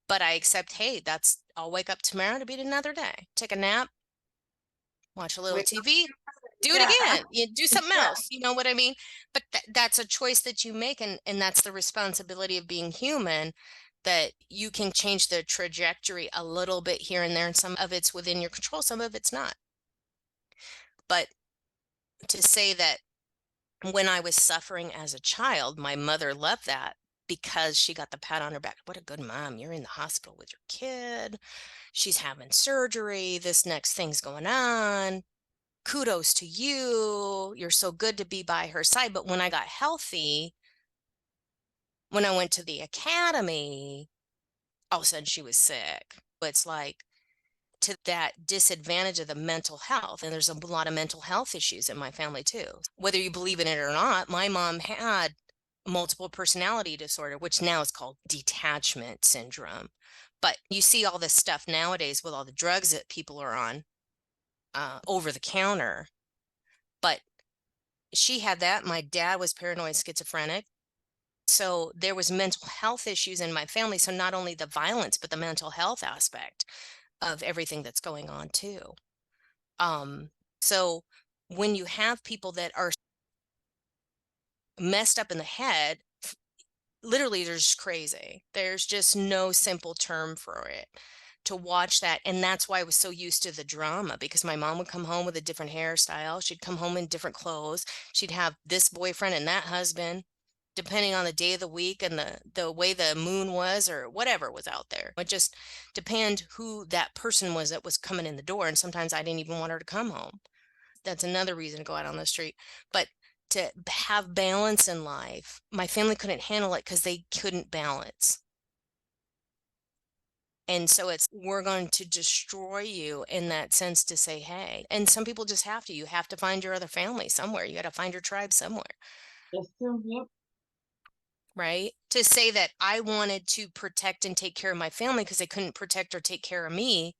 But I accept, hey, I'll wake up tomorrow to be another day. Take a nap, watch a little TV, do it again. You do something else. You know what I mean? But that's a choice that you make, and that's the responsibility of being human, that you can change the trajectory a little bit here and there, and some of it's within your control, some of it's not. But to say that when I was suffering as a child, my mother loved that because she got the pat on her back. What a good mom. You're in the hospital with your kid. She's having surgery. This next thing's going on. Kudos to you. You're so good to be by her side. But when I got healthy, when I went to the academy, all of a sudden she was sick. It's like, to that disadvantage of the mental health. And there's a lot of mental health issues in my family too. Whether you believe in it or not, my mom had multiple personality disorder, which now is called detachment syndrome. But you see all this stuff nowadays with all the drugs that people are on over the counter. But She had that. My dad was paranoid schizophrenic. So there was mental health issues in my family. So not only the violence, but the mental health aspect of everything that's going on too. Um, so when you have people that are messed up in the head, literally they're just crazy. There's just no simple term for it. To watch that, and that's why I was so used to the drama, because my mom would come home with a different hairstyle. She'd come home in different clothes. She'd have this boyfriend and that husband, depending on the day of the week and the way the moon was or whatever was out there. It just depend who that person was that was coming in the door. And sometimes I didn't even want her to come home. That's another reason to go out on the street. But to have balance in life, my family couldn't handle it because they couldn't balance. And so it's, we're going to destroy you in that sense, to say, hey, and some people just have to, you have to find your other family somewhere. You got to find your tribe somewhere. That's true. Yep. Right? To say that I wanted to protect and take care of my family because they couldn't protect or take care of me.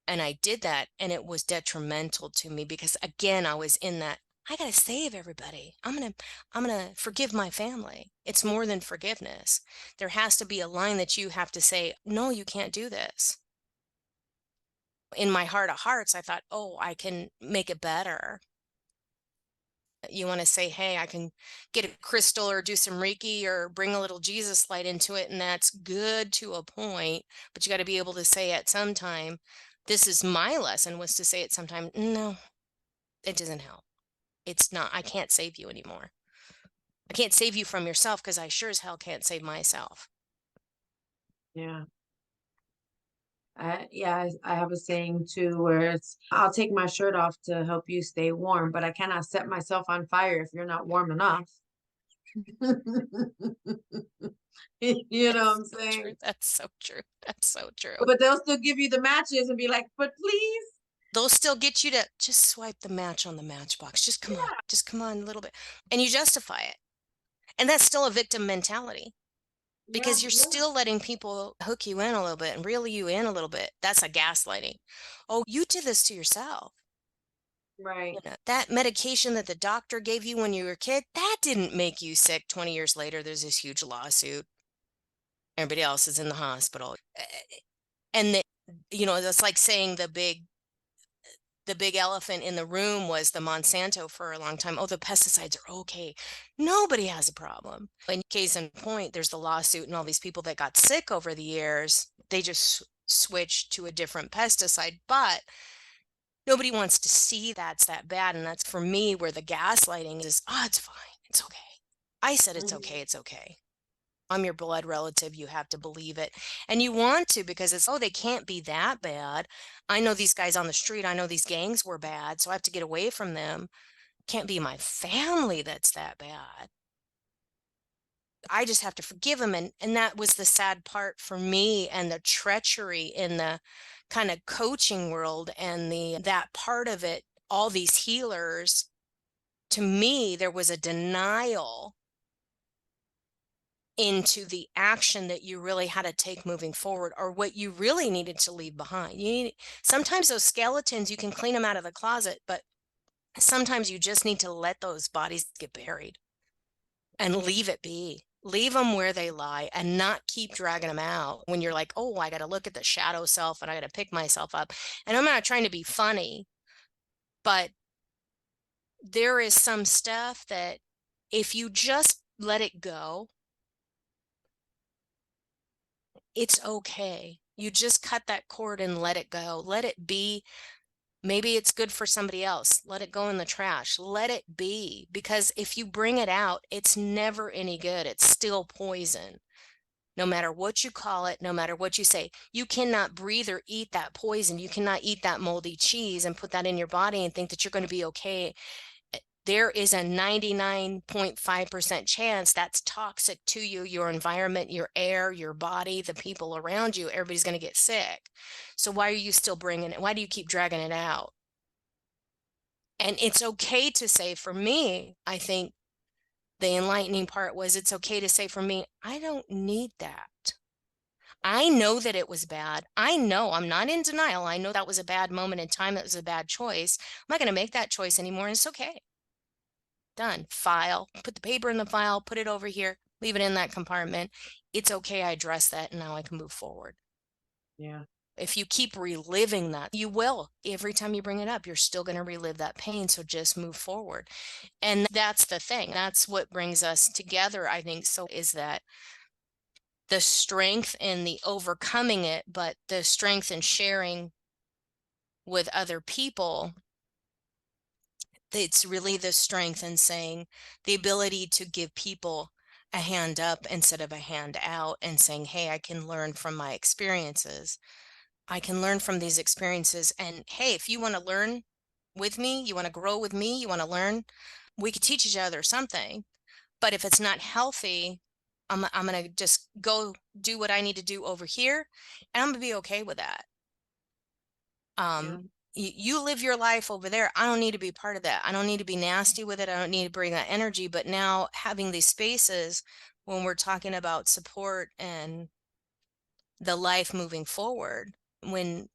And I did that, and it was detrimental to me because, again, I was in that, I got to save everybody. I'm going to forgive my family. It's more than forgiveness. There has to be a line that you have to say, no, you can't do this. In my heart of hearts, I thought, oh, I can make it better. You want to say, hey, I can get a crystal or do some Reiki or bring a little Jesus light into it. And that's good to a point, but you got to be able to say at some time, this is my lesson, was to say at some time, no, it doesn't help. It's not, I can't save you anymore. I can't save you from yourself because I sure as hell can't save myself. Yeah. I have a saying too where it's, I'll take my shirt off to help you stay warm, but I cannot set myself on fire if you're not warm enough. You know what I'm saying? True. That's so true. That's so true. But they'll still give you the matches and be like, but please. They'll still get you to just swipe the match on the matchbox. Just come on a little bit. And you justify it. And that's still a victim mentality, because you're still letting people hook you in a little bit and reel you in a little bit. That's a gaslighting. Oh, you did this to yourself. Right. You know, that medication that the doctor gave you when you were a kid, that didn't make you sick. 20 years later, there's this huge lawsuit. Everybody else is in the hospital. And that's like saying the big elephant in the room was the Monsanto for a long time. Oh, the pesticides are okay. Nobody has a problem. In case in point, there's the lawsuit and all these people that got sick over the years. They just switched to a different pesticide, but nobody wants to see that's that bad. And that's, for me, where the gaslighting is, oh, it's fine. It's okay. I said it's okay. It's okay. I'm your blood relative. You have to believe it. And you want to, because it's, oh, they can't be that bad. I know these guys on the street. I know these gangs were bad, so I have to get away from them. Can't be my family that's that bad. I just have to forgive them. And that was the sad part for me, and the treachery in the kind of coaching world and that part of it, all these healers, to me, there was a denial into the action that you really had to take moving forward, or what you really needed to leave behind. Sometimes those skeletons, you can clean them out of the closet, but sometimes you just need to let those bodies get buried and leave it be. Leave them where they lie and not keep dragging them out when you're like, oh, I got to look at the shadow self and I got to pick myself up. And I'm not trying to be funny, but there is some stuff that if you just let it go, it's okay. You just cut that cord and let it go. Let it be. Maybe it's good for somebody else. Let it go in the trash. Let it be. Because if you bring it out, it's never any good. It's still poison. No matter what you call it, no matter what you say, you cannot breathe or eat that poison. You cannot eat that moldy cheese and put that in your body and think that you're going to be okay. There is a 99.5% chance that's toxic to you, your environment, your air, your body, the people around you. Everybody's going to get sick. So why are you still bringing it? Why do you keep dragging it out? And it's okay to say, for me, I think the enlightening part was, it's okay to say, for me, I don't need that. I know that it was bad. I know, I'm not in denial. I know that was a bad moment in time. That was a bad choice. I'm not going to make that choice anymore. And it's okay. Done. File, put the paper in the file, put it over here, leave it in that compartment. It's okay. I addressed that and now I can move forward. Yeah. If you keep reliving that, you will. Every time you bring it up, you're still going to relive that pain. So just move forward. And that's the thing. That's what brings us together, I think. So is that the strength in the overcoming it, but the strength in sharing with other people. It's really the strength in saying the ability to give people a hand up instead of a hand out and saying, hey, I can learn from my experiences. I can learn from these experiences. And hey, if you want to learn with me, you want to grow with me, you want to learn, we could teach each other something. But if it's not healthy, I'm going to just go do what I need to do over here. And I'm going to be okay with that. Yeah. You live your life over there. I don't need to be part of that. I don't need to be nasty with it. I don't need to bring that energy. But now having these spaces when we're talking about support and the life moving forward, when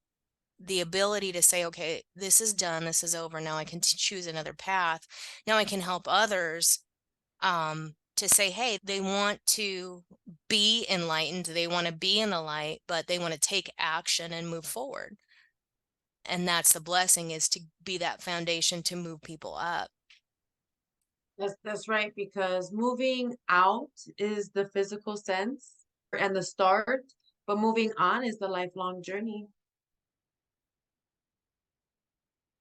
the ability to say, okay, this is done, this is over, now I can choose another path. Now I can help others to say, hey, they want to be enlightened, they want to be in the light, but they want to take action and move forward. And that's the blessing, is to be that foundation to move people up. That's right, because moving out is the physical sense and the start, but moving on is the lifelong journey.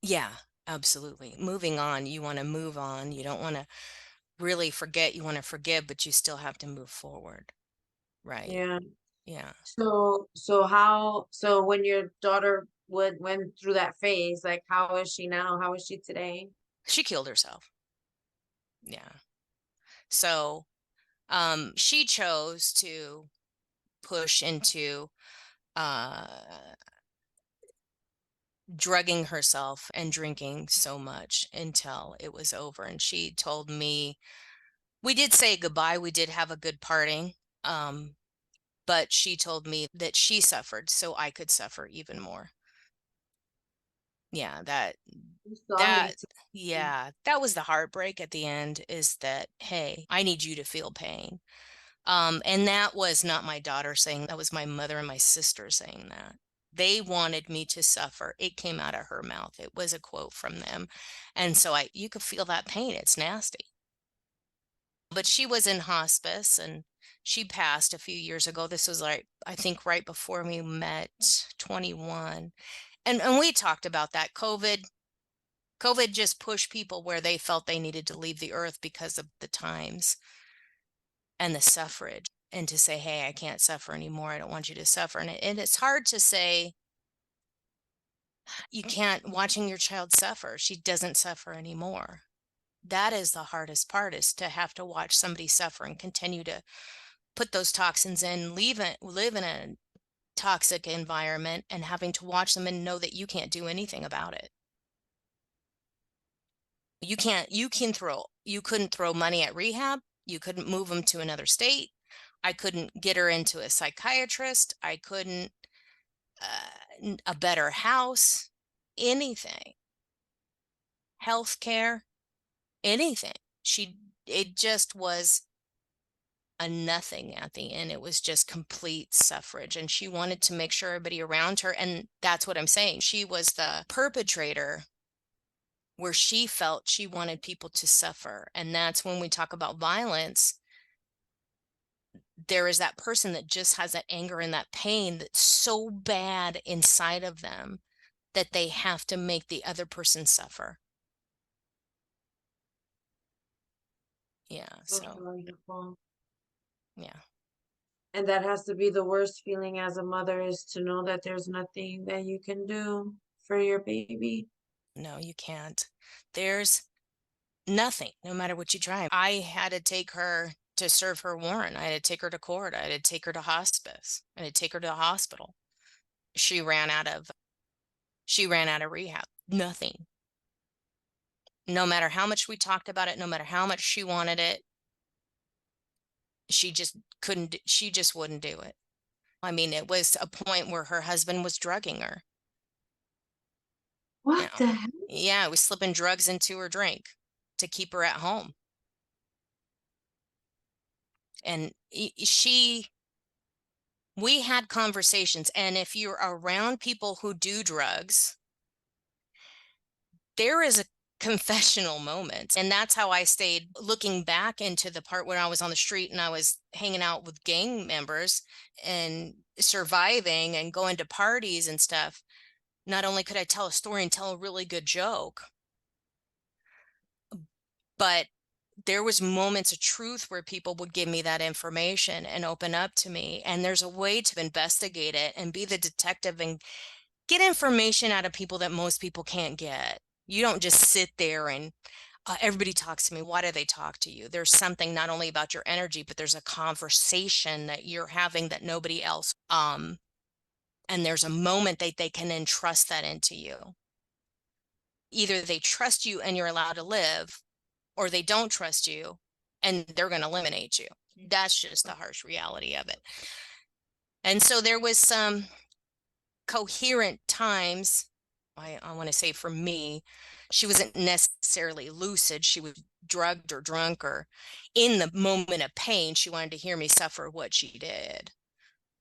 Yeah, absolutely. Moving on, you want to move on. You don't want to really forget. You want to forgive, but you still have to move forward. Right. Yeah. Yeah. So when your daughter went through that phase, like how is she now? How is she today? She killed herself. Yeah. So she chose to push into uh drugging herself and drinking so much until it was over. And she told me, we did say goodbye. We did have a good parting. But she told me that she suffered so I could suffer even more. Yeah, I'm sorry that to yeah, that was the heartbreak at the end, is that, hey, I need you to feel pain. And that was not my daughter saying, that was my mother and my sister saying that. They wanted me to suffer. It came out of her mouth. It was a quote from them. And so you could feel that pain. It's nasty. But she was in hospice and she passed a few years ago. This was like, I think right before we met, 21. And we talked about that. COVID just pushed people where they felt they needed to leave the earth because of the times and the suffrage, and to say, hey, I can't suffer anymore. I don't want you to suffer. And it's hard to say, you can't, watching your child suffer. She doesn't suffer anymore. That is the hardest part, is to have to watch somebody suffer and continue to put those toxins in, live in a toxic environment, and having to watch them and know that you can't do anything about it. You couldn't throw money at rehab. You couldn't move them to another state. I couldn't get her into a psychiatrist. I couldn't, a better house, anything, healthcare, anything. It just was a nothing at the end. It was just complete suffrage. And she wanted to make sure everybody around her, and that's what I'm saying, she was the perpetrator where she felt she wanted people to suffer. And that's when we talk about violence. There is that person that just has that anger and that pain that's so bad inside of them that they have to make the other person suffer. Yeah. so So, wonderful. yeah. And that has to be the worst feeling as a mother, is to know that there's nothing that you can do for your baby. No, you can't. There's nothing, no matter what you try. I had to take her to serve her warrant. I had to take her to court. I had to take her to hospice. I had to take her to the hospital. She ran out of rehab. Nothing. No matter how much we talked about it, no matter how much she wanted it, she just couldn't, she just wouldn't do it. I mean, it was a point where her husband was drugging her. You What know, the heck? yeah, he was slipping drugs into her drink to keep her at home. And we had conversations. And if you're around people who do drugs, there is a confessional moment. And that's how I stayed looking back into the part when I was on the street and I was hanging out with gang members and surviving and going to parties and stuff. Not only could I tell a story and tell a really good joke, but there was moments of truth where people would give me that information and open up to me. And there's a way to investigate it and be the detective and get information out of people that most people can't get. You don't just sit there and everybody talks to me. Why do they talk to you? There's something not only about your energy, but there's a conversation that you're having that nobody else. And there's a moment that they can entrust that into you. Either they trust you and you're allowed to live, or they don't trust you and they're going to eliminate you. That's just the harsh reality of it. And so there was some coherent times, I want to say for me, she wasn't necessarily lucid. She was drugged or drunk, or in the moment of pain, she wanted to hear me suffer what she did,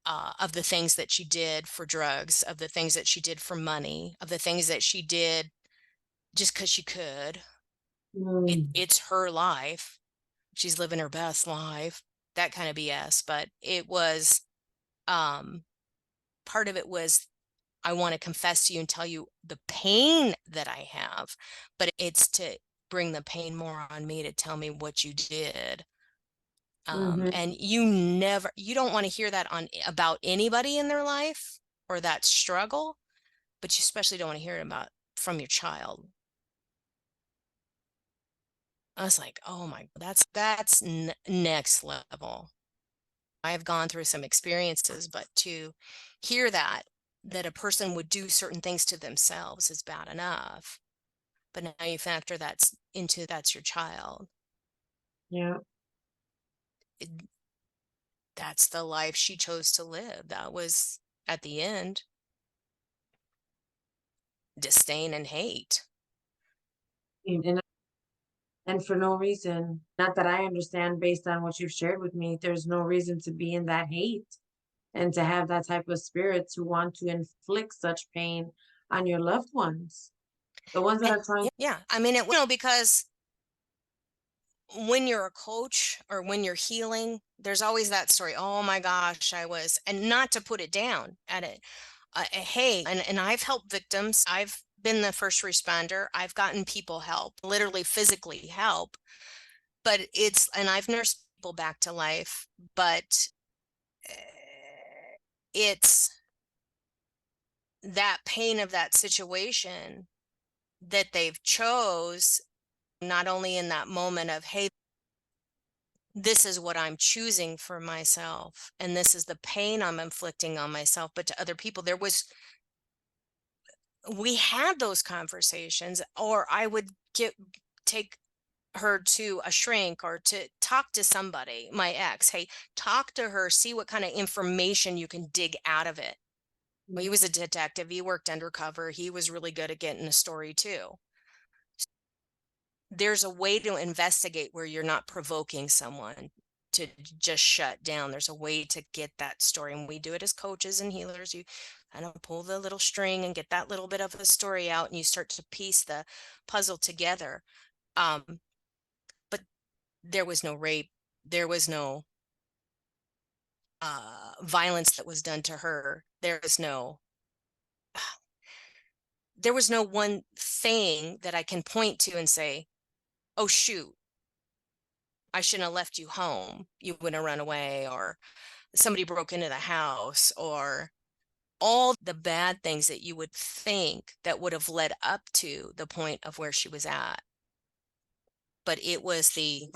of the things that she did for drugs, of the things that she did for money, of the things that she did just because she could. It's her life. She's living her best life, that kind of BS. But it was, part of it was, I want to confess to you and tell you the pain that I have, but it's to bring the pain more on me to tell me what you did. And you don't want to hear that about anybody in their life or that struggle, but you especially don't want to hear it from your child. I was like, oh my, that's next level. I have gone through some experiences, but to hear that a person would do certain things to themselves is bad enough. But now you factor that's your child. Yeah. That's the life she chose to live. That was, at the end, disdain and hate. And for no reason, not that I understand based on what you've shared with me, there's no reason to be in that hate and to have that type of spirit to want to inflict such pain on your loved ones. The ones that are trying. Yeah. I mean, because when you're a coach or when you're healing, there's always that story. Oh my gosh, and not to put it down at it. Hey, and I've helped victims. I've been the first responder. I've gotten people help, literally physically help, and I've nursed people back to life, but it's that pain of that situation that they've chose, not only in that moment of, hey, this is what I'm choosing for myself, and this is the pain I'm inflicting on myself, but to other people, we had those conversations, or I would take her to a shrink or to talk to somebody, my ex. Hey, talk to her, see what kind of information you can dig out of it. Well, he was a detective. He worked undercover. He was really good at getting a story too. There's a way to investigate where you're not provoking someone to just shut down. There's a way to get that story. And we do it as coaches and healers. You kind of pull the little string and get that little bit of a story out, and you start to piece the puzzle together. But there was no rape. There was no violence that was done to her. There was no one thing that I can point to and say, oh, shoot, I shouldn't have left you home. You wouldn't have run away, or somebody broke into the house, or all the bad things that you would think that would have led up to the point of where she was at. But it was the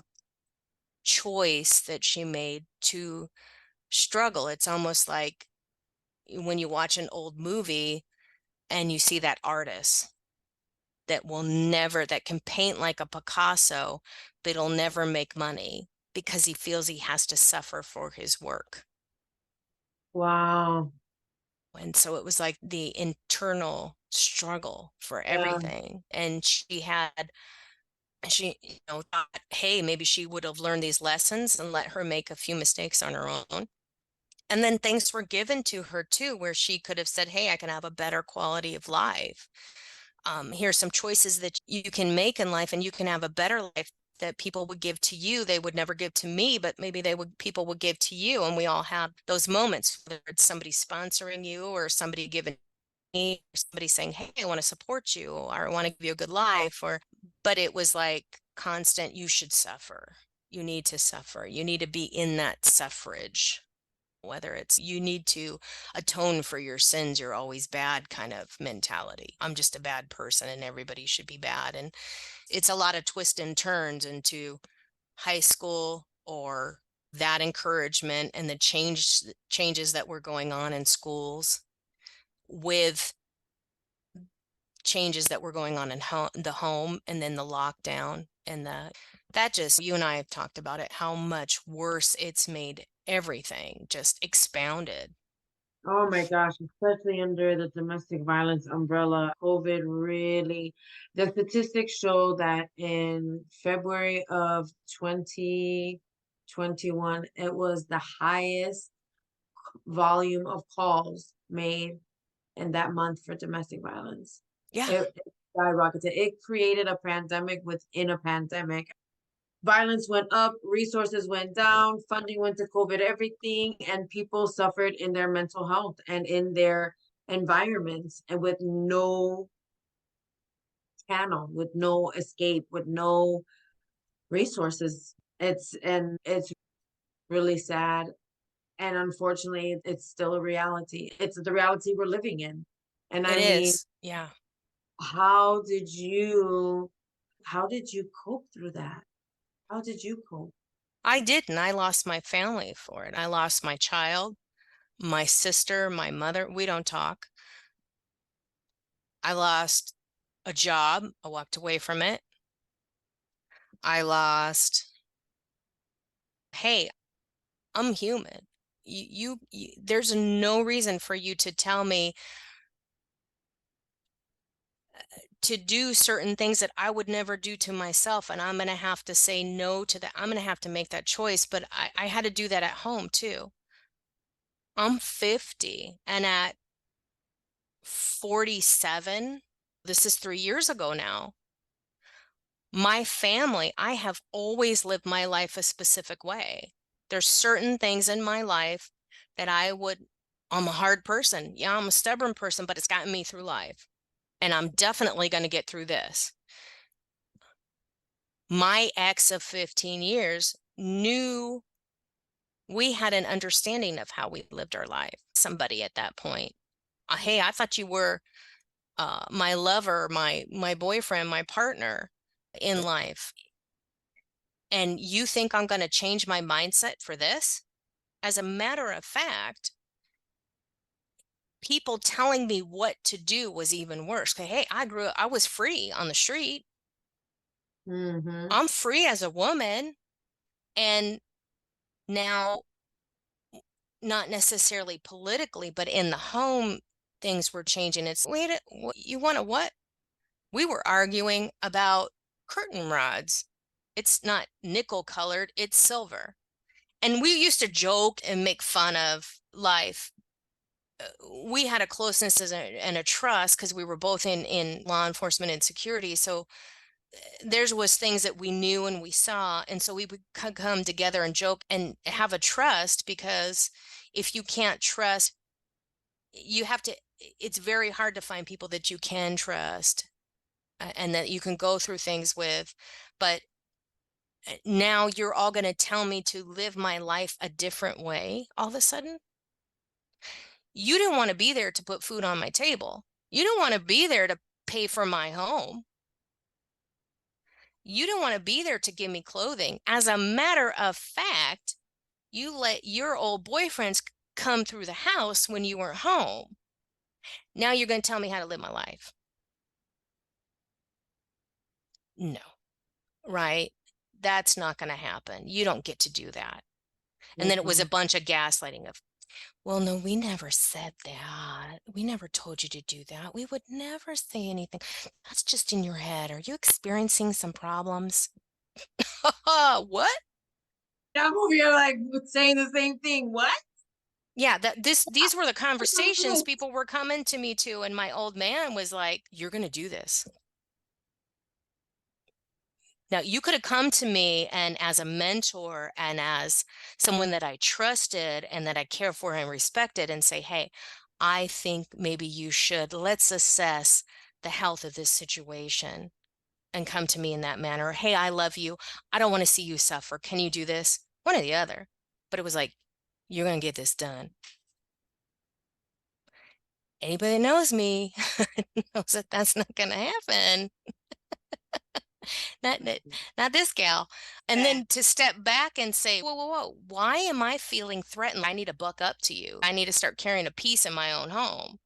choice that she made to struggle. It's almost like when you watch an old movie and you see that artist that can paint like a Picasso, but it'll never make money because he feels he has to suffer for his work. Wow. And so it was like the internal struggle for everything. And she had she, thought, hey, maybe she would have learned these lessons and let her make a few mistakes on her own. And then things were given to her too, where she could have said, hey, I can have a better quality of life. Here's some choices that you can make in life, and you can have a better life that people would give to you. They would never give to me, but maybe people would give to you. And we all have those moments, whether it's somebody sponsoring you or somebody giving me, or somebody saying, hey, I want to support you, or I want to give you a good life, but it was like constant, you should suffer. You need to suffer. You need to be in that suffrage, whether it's you need to atone for your sins, you're always bad kind of mentality. I'm just a bad person and everybody should be bad. And it's a lot of twists and turns into high school, or that encouragement and the changes that were going on in schools, with changes that were going on in the home, and then the lockdown, and that just, you and I have talked about it, how much worse it's made everything, just expounded. Oh my gosh, especially under the domestic violence umbrella, COVID really, the statistics show that in February of 2021, it was the highest volume of calls made in that month for domestic violence. Yeah, It skyrocketed. It created a pandemic within a pandemic. Violence went up, resources went down, funding went to COVID, everything, and people suffered in their mental health and in their environments, and with no channel, with no escape, with no resources. It's really sad. And unfortunately, it's still a reality. It's the reality we're living in. And it I mean, is. Yeah. how did you cope through that? How did you cope? I didn't. I lost my family for it. I lost my child, my sister, my mother. We don't talk. I lost a job. I walked away from it. I lost, hey, I'm human. There's no reason for you to tell me to do certain things that I would never do to myself. And I'm going to have to say no to that. I'm going to have to make that choice. But I had to do that at home too. I'm 50, and at 47, this is 3 years ago now, my family, I have always lived my life a specific way. There's certain things in my life that I'm a hard person. Yeah, I'm a stubborn person, but it's gotten me through life. And I'm definitely going to get through this. My ex of 15 years knew, we had an understanding of how we lived our life. Somebody at that point, hey, I thought you were my lover, my boyfriend, my partner in life. And you think I'm going to change my mindset for this? As a matter of fact, people telling me what to do was even worse. Hey, I was free on the street. Mm-hmm. I'm free as a woman. And now, not necessarily politically, but in the home, things were changing. It's, wait, you want to what? We were arguing about curtain rods. It's not nickel colored, it's silver. And we used to joke and make fun of life. We had a closeness and a trust because we were both in law enforcement and security. So there was things that we knew and we saw. And so we would come together and joke and have a trust, because if you can't trust, you have to, it's very hard to find people that you can trust and that you can go through things with. But now you're all going to tell me to live my life a different way all of a sudden. You didn't want to be there to put food on my table. You didn't want to be there to pay for my home. You didn't want to be there to give me clothing. As a matter of fact, you let your old boyfriends come through the house when you weren't home. Now you're going to tell me how to live my life. No, right? That's not going to happen. You don't get to do that. And then it was a bunch of gaslighting of, Well, no, we never said that. We never told you to do that. We would never say anything. That's just in your head. Are you experiencing some problems? What? I'm over here like saying the same thing. What? Yeah, these were the What's wrong conversations with people were coming to me to, and my old man was like, "You're going to do this." Now, you could have come to me and as a mentor and as someone that I trusted and that I care for and respected and say, "Hey, I think maybe you should, let's assess the health of this situation," and come to me in that manner. "Hey, I love you. I don't want to see you suffer. Can you do this?" One or the other. But it was like, "You're going to get this done." Anybody that knows me knows that that's not going to happen. Not, not, not this gal. And that? then to step back and say, whoa, whoa, whoa, why am I feeling threatened? I need to buck up to you. I need to start carrying a piece in my own home.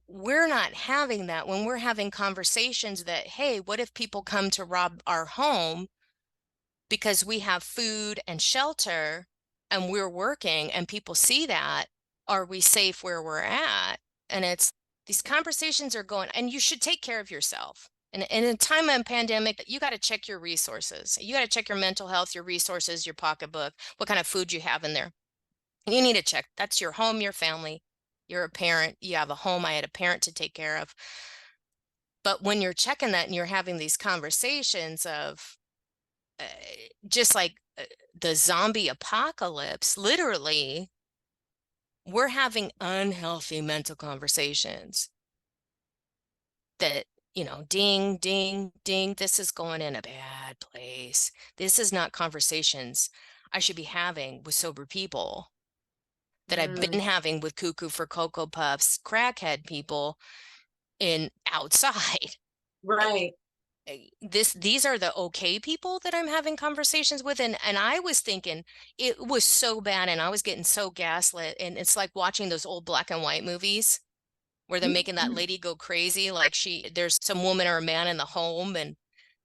We're not having that when we're having conversations that, hey, what if people come to rob our home because we have food and shelter and we're working and people see that? Are we safe where we're at? And it's these conversations are going, and you should take care of yourself. And in a time of pandemic, you got to check your resources. You got to check your mental health, your resources, your pocketbook, what kind of food you have in there. You need to check. That's your home, your family. You're a parent. You have a home. I had a parent to take care of. But when you're checking that and you're having these conversations of just like the zombie apocalypse, literally, we're having unhealthy mental conversations that, ding, ding, ding, this is going in a bad place. This is not conversations I should be having with sober people that I've been having with cuckoo for Cocoa Puffs, crackhead people in outside. Right. These are the okay people that I'm having conversations with. And I was thinking it was so bad and I was getting so gaslit. And it's like watching those old black and white movies where they're making that lady go crazy. Like there's some woman or a man in the home and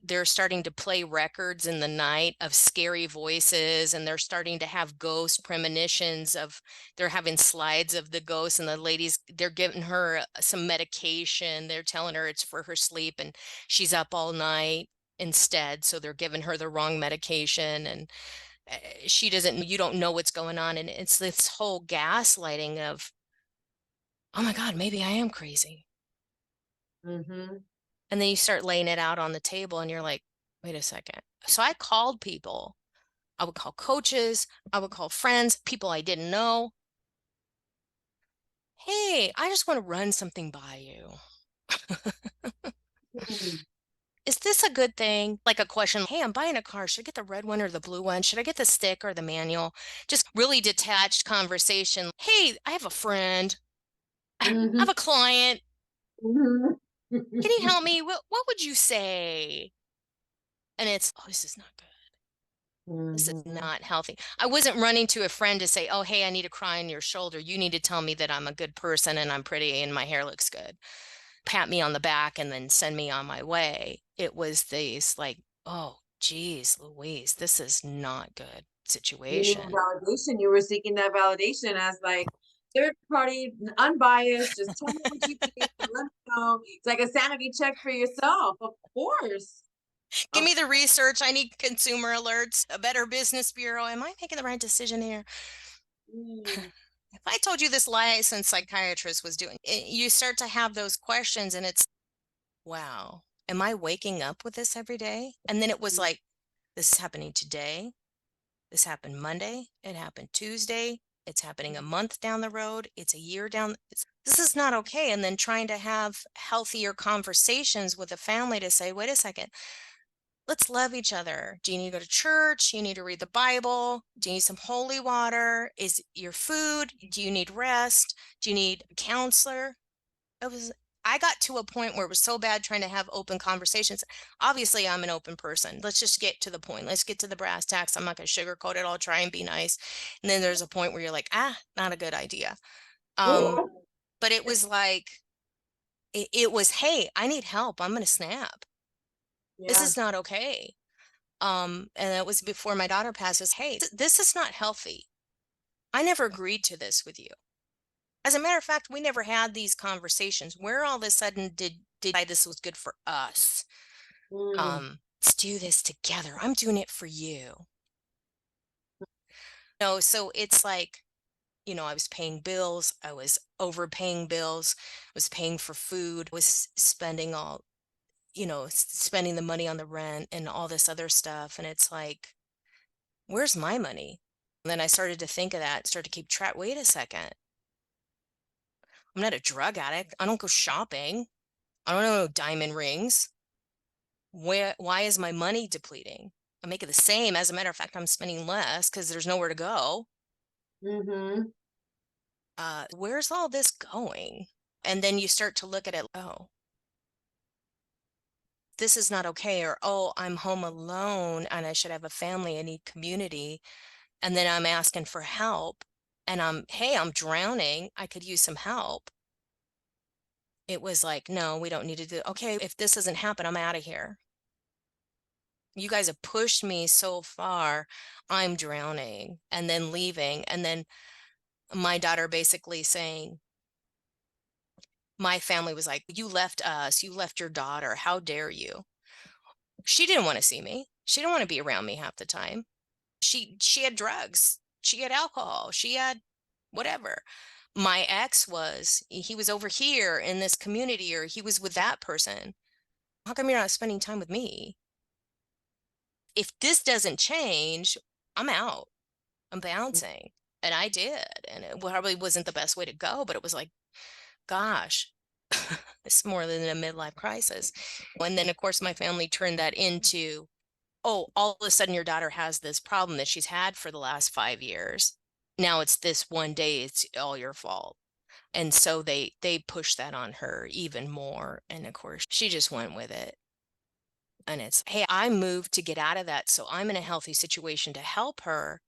they're starting to play records in the night of scary voices and they're starting to have ghost premonitions of they're having slides of the ghosts and the ladies, they're giving her some medication. They're telling her it's for her sleep and she's up all night instead. So they're giving her the wrong medication and you don't know what's going on. And it's this whole gaslighting of, oh my God, maybe I am crazy. Mm-hmm. And then you start laying it out on the table and you're like, wait a second. So I called people. I would call coaches. I would call friends, people I didn't know. Hey, I just want to run something by you. Is this a good thing? Like a question, hey, I'm buying a car. Should I get the red one or the blue one? Should I get the stick or the manual? Just really detached conversation. Hey, I have a friend. I Mm-hmm. have a client. Mm-hmm. Can you help me? What would you say? And it's, oh, this is not good. This is Mm-hmm. not healthy. I wasn't running to a friend to say, oh, hey, I need to cry on your shoulder. You need to tell me that I'm a good person and I'm pretty and my hair looks good. Pat me on the back and then send me on my way. It was these like, oh, geez, Louise, this is not good You need situation. validation. You were seeking that validation as like third party, unbiased. Just tell me what you think. Let me know. It's like a sanity check for yourself. Of course. Give Of me the research. I need consumer alerts, a better business bureau. Am I making the right decision here? course. If I told you this licensed psychiatrist was doing it, you start to have those questions and it's, wow, am I waking up with this every day? And then it was like, this is happening today. This happened Monday. It happened Tuesday. It's happening a month down the road. It's a year down. This is not okay. And then trying to have healthier conversations with a family to say, wait a second, let's love each other. Do you need to go to church? You need to read the Bible? Do you need some holy water? Is your food? Do you need rest? Do you need a counselor? I got to a point where it was so bad trying to have open conversations. Obviously, I'm an open person. Let's just get to the point. Let's get to the brass tacks. I'm not going to sugarcoat it. I'll try and be nice. And then there's a point where you're like, not a good idea. But it was like, it was, hey, I need help. I'm going to snap. This Yeah. is not okay. And that was before my daughter passes. Hey, this is not healthy. I never agreed to this with you. As a matter of fact, we never had these conversations. Where all of a sudden did I this was good for us? Let's do this together. I'm doing it for you. No, so it's like, I was paying bills, I was overpaying bills, was paying for food, was spending spending the money on the rent and all this other stuff. And it's like, where's my money? And then I started to think of that, started to keep track. Wait a second. I'm not a drug addict. I don't go shopping. I don't know diamond rings. Why is my money depleting? I make it the same. As a matter of fact, I'm spending less because there's nowhere to go. Where's all this going? And then you start to look at it, oh, this is not okay. Or, oh, I'm home alone and I should have a family. I need community. And then I'm asking for help and I'm drowning. I could use some help. It was like, no, we don't need to do, okay, if this doesn't happen, I'm out of here. You guys have pushed me so far. I'm drowning, and then leaving. And then my daughter basically saying, my family was like, you left us, you left your daughter. How dare you? She didn't want to see me. She didn't want to be around me half the time. She had drugs. She had alcohol. She had whatever. My ex he was over here in this community, or he was with that person. How come you're not spending time with me? If this doesn't change, I'm out. I'm bouncing. And I did. And it probably wasn't the best way to go, but it was like, gosh, it's more than a midlife crisis. And then, of course, my family turned that into, oh, all of a sudden your daughter has this problem that she's had for the last 5 years. Now it's this one day, it's all your fault. And so they pushed that on her even more. And of course, she just went with it. And it's, hey, I moved to get out of that. So I'm in a healthy situation to help her.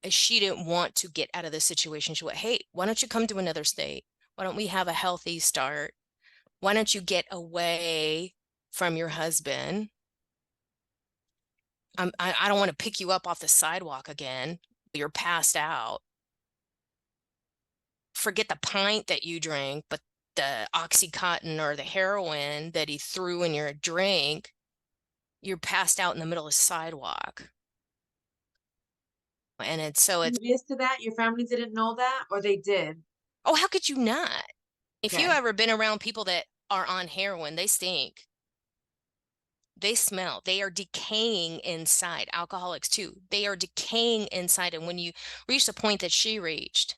She didn't want to get out of the situation. She went, hey, why don't you come to another state? Why don't we have a healthy start? Why don't you get away from your husband? I don't want to pick you up off the sidewalk again. You're passed out. Forget the pint that you drank, but the Oxycontin or the heroin that he threw in your drink, you're passed out in the middle of the sidewalk. And it's Previous to that, your family didn't know that, or they did? oh, how could you not? If you Okay. ever been around people that are on heroin, they stink. They smell. They are decaying inside. Alcoholics too. They are decaying inside. And when you reach the point that she reached,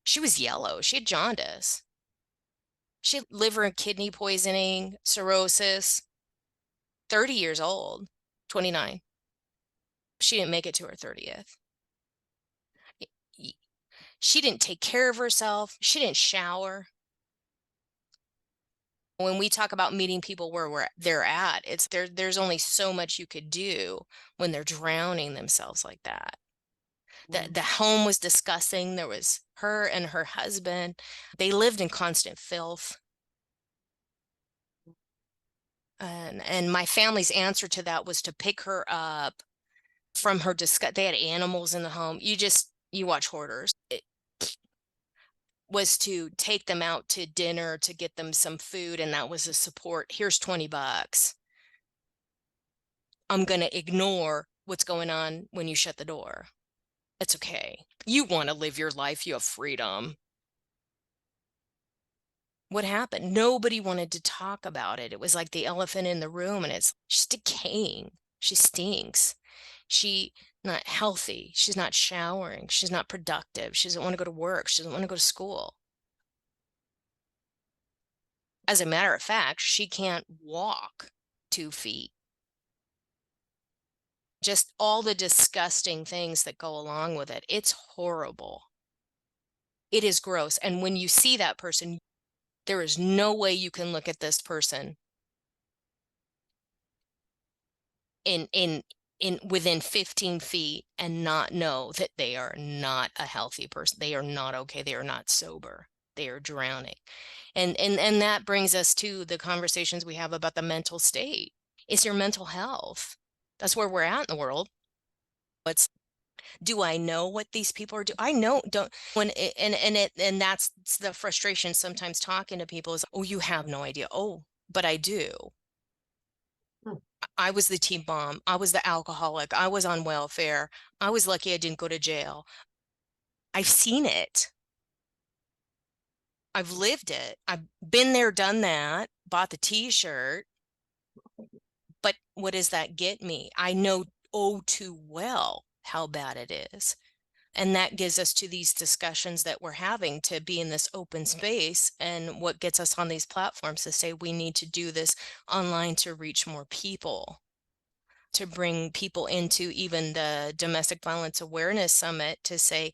she was yellow. She had jaundice. She had liver and kidney poisoning, cirrhosis, 30 years old, 29. She didn't make it to her 30th. She didn't take care of herself. She didn't shower. When we talk about meeting people where they're at, it's there's only so much you could do when they're drowning themselves like that. The home was disgusting. There was her and her husband. They lived in constant filth. And my family's answer to that was to pick her up from her disgust. They had animals in the home. You watch hoarders. It was to take them out to dinner, to get them some food, and that was a support. Here's $20. I'm going to ignore what's going on when you shut the door. It's okay. You want to live your life. You have freedom. What happened? Nobody wanted to talk about it. It was like the elephant in the room, and she's decaying. She stinks. She's not healthy. She's not showering. She's not productive. She doesn't want to go to work. She doesn't want to go to school. As a matter of fact, she can't walk 2 feet. Just all the disgusting things that go along with it. It's horrible. It is gross. And when you see that person, there is no way you can look at this person in within 15 feet and not know that they are not a healthy person. They are not okay. They are not sober. They are drowning. And that brings us to the conversations we have about the mental state. It's your mental health. That's where we're at in the world. It's, do I know what these people are doing? I know, don't, when it, and that's the frustration sometimes talking to people is, oh, you have no idea. Oh, but I do. Hmm. I was the teen mom. I was the alcoholic. I was on welfare. I was lucky I didn't go to jail. I've seen it. I've lived it. I've been there, done that, bought the t-shirt. But what does that get me? I know oh too well how bad it is. And that gives us to these discussions that we're having to be in this open space. And what gets us on these platforms to say we need to do this online to reach more people, to bring people into even the Domestic Violence Awareness Summit to say,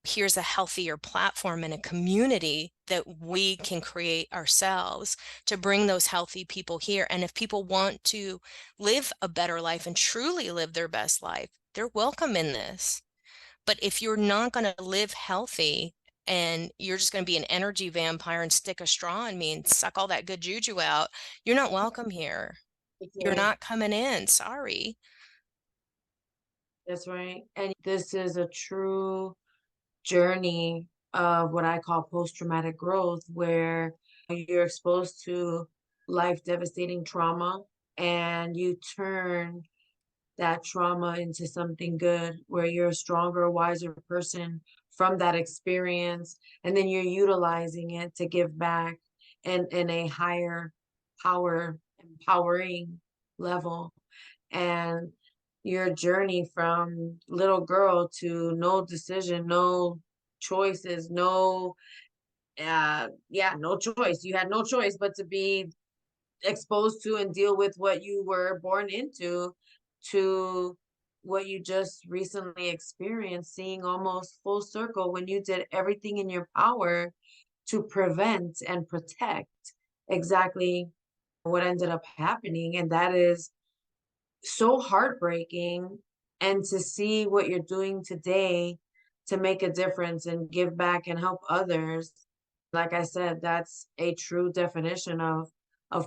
here's a healthier platform and a community that we can create ourselves to bring those healthy people here. And if people want to live a better life and truly live their best life, they're welcome in this. But if you're not going to live healthy and you're just going to be an energy vampire and stick a straw in me and suck all that good juju out, you're not welcome here. You're Right. not coming in. Sorry. That's right. And this is a true journey of what I call post-traumatic growth, where you're exposed to life devastating trauma and you turn that trauma into something good, where you're a stronger, wiser person from that experience. And then you're utilizing it to give back in a higher empowering level. And your journey from little girl to no decision, no choices, no choice. You had no choice but to be exposed to and deal with what you were born into, to what you just recently experienced, seeing almost full circle when you did everything in your power to prevent and protect exactly what ended up happening. And that is so heartbreaking. And to see what you're doing today to make a difference and give back and help others, like I said, that's a true definition of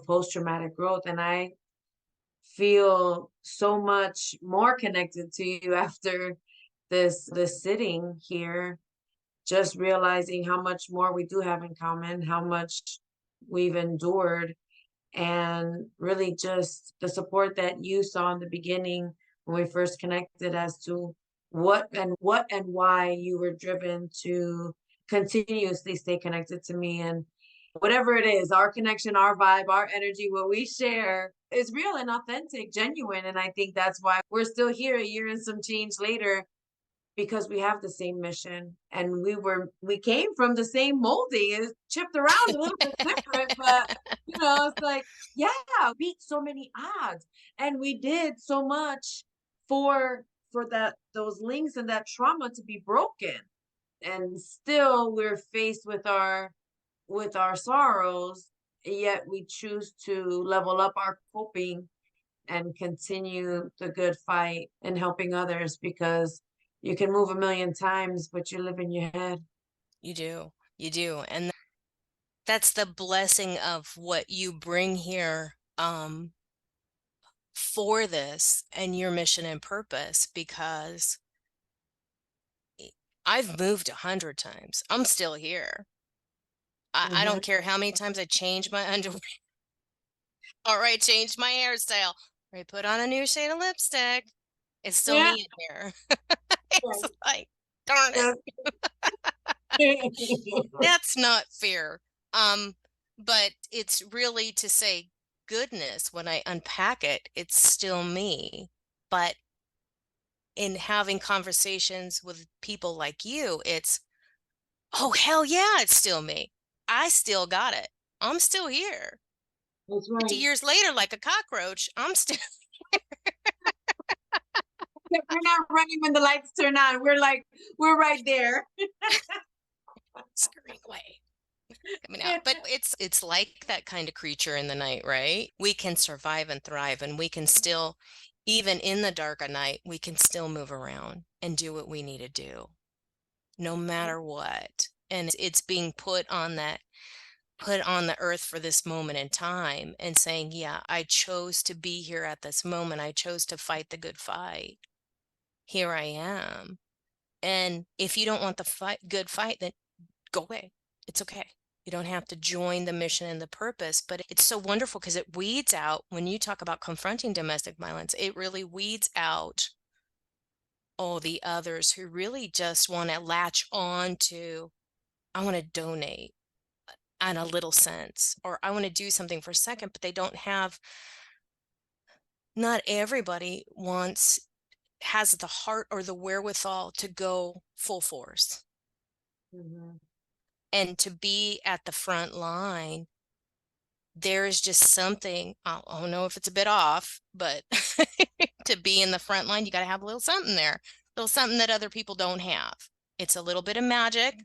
post-traumatic growth. And I feel so much more connected to you after this sitting here, just realizing how much more we do have in common, how much we've endured, and really just the support that you saw in the beginning when we first connected as to what and why you were driven to continuously stay connected to me. And whatever it is, our connection, our vibe, our energy, what we share is real and authentic, genuine. And I think that's why we're still here a year and some change later, because we have the same mission and we came from the same molding. It's chipped around a little bit different, but it's like, yeah, beat so many odds. And we did so much for that those links and that trauma to be broken. And still we're faced with our sorrows, yet we choose to level up our coping and continue the good fight and helping others, because you can move a million times, but you live in your head. You do. You do. And that's the blessing of what you bring here for this and your mission and purpose, because I've moved 100 times. I'm still here. I Mhm. don't care how many times I change my underwear or I change my hairstyle or I put on a new shade of lipstick. It's still Yeah. me in here. It's like, darn it. Right. That's not fair. Um, but it's really to say, goodness, when I unpack it, it's still me. But in having conversations with people like you, it's, oh, hell yeah, it's still me. I still got it. I'm still here. That's 50 right. years later, like a cockroach, I'm still We're not running when the lights turn on. We're right there. scurrying away. Coming out. But it's like that kind of creature in the night, right? We can survive and thrive, and we can still, even in the dark of night, we can still move around and do what we need to do, no matter what. And it's being put on that put on the earth for this moment in time and saying, yeah, I chose to be here at this moment. I chose to fight the good fight. Here I am. And if you don't want the good fight, then go away. It's okay. You don't have to join the mission and the purpose, but it's so wonderful because it weeds out, when you talk about confronting domestic violence, it really weeds out all the others who really just want to latch on to, I want to donate on a little sense, or I want to do something for a second, but they don't have, not everybody has the heart or the wherewithal to go full force. Mhm. And to be at the front line, there is just something, I don't know if it's a bit off, but to be in the front line, you got to have a little something there, a little something that other people don't have. It's a little bit of magic,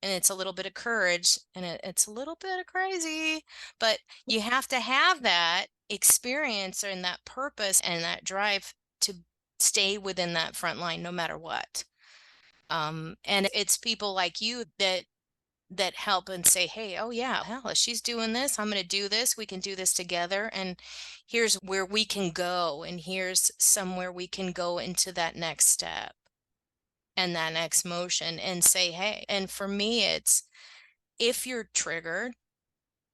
and it's a little bit of courage, and it's a little bit of crazy, but you have to have that experience and that purpose and that drive to stay within that front line no matter what. And it's people like you that help and say, hey, oh yeah, hell, if she's doing this, I'm going to do this. We can do this together. And here's where we can go. And here's somewhere we can go into that next step and that next motion and say, hey. And for me, it's, if you're triggered,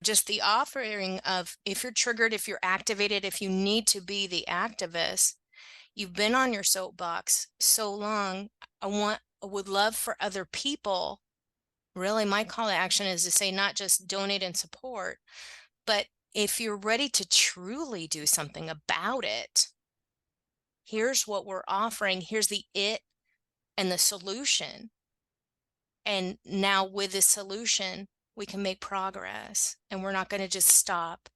just the offering of, if you're triggered, if you're activated, if you need to be the activist, you've been on your soapbox so long. I would love for other people, really, my call to action is to say, not just donate and support, but if you're ready to truly do something about it, here's what we're offering. Here's the it and the solution. And now with this solution, we can make progress, and we're not going to just stop.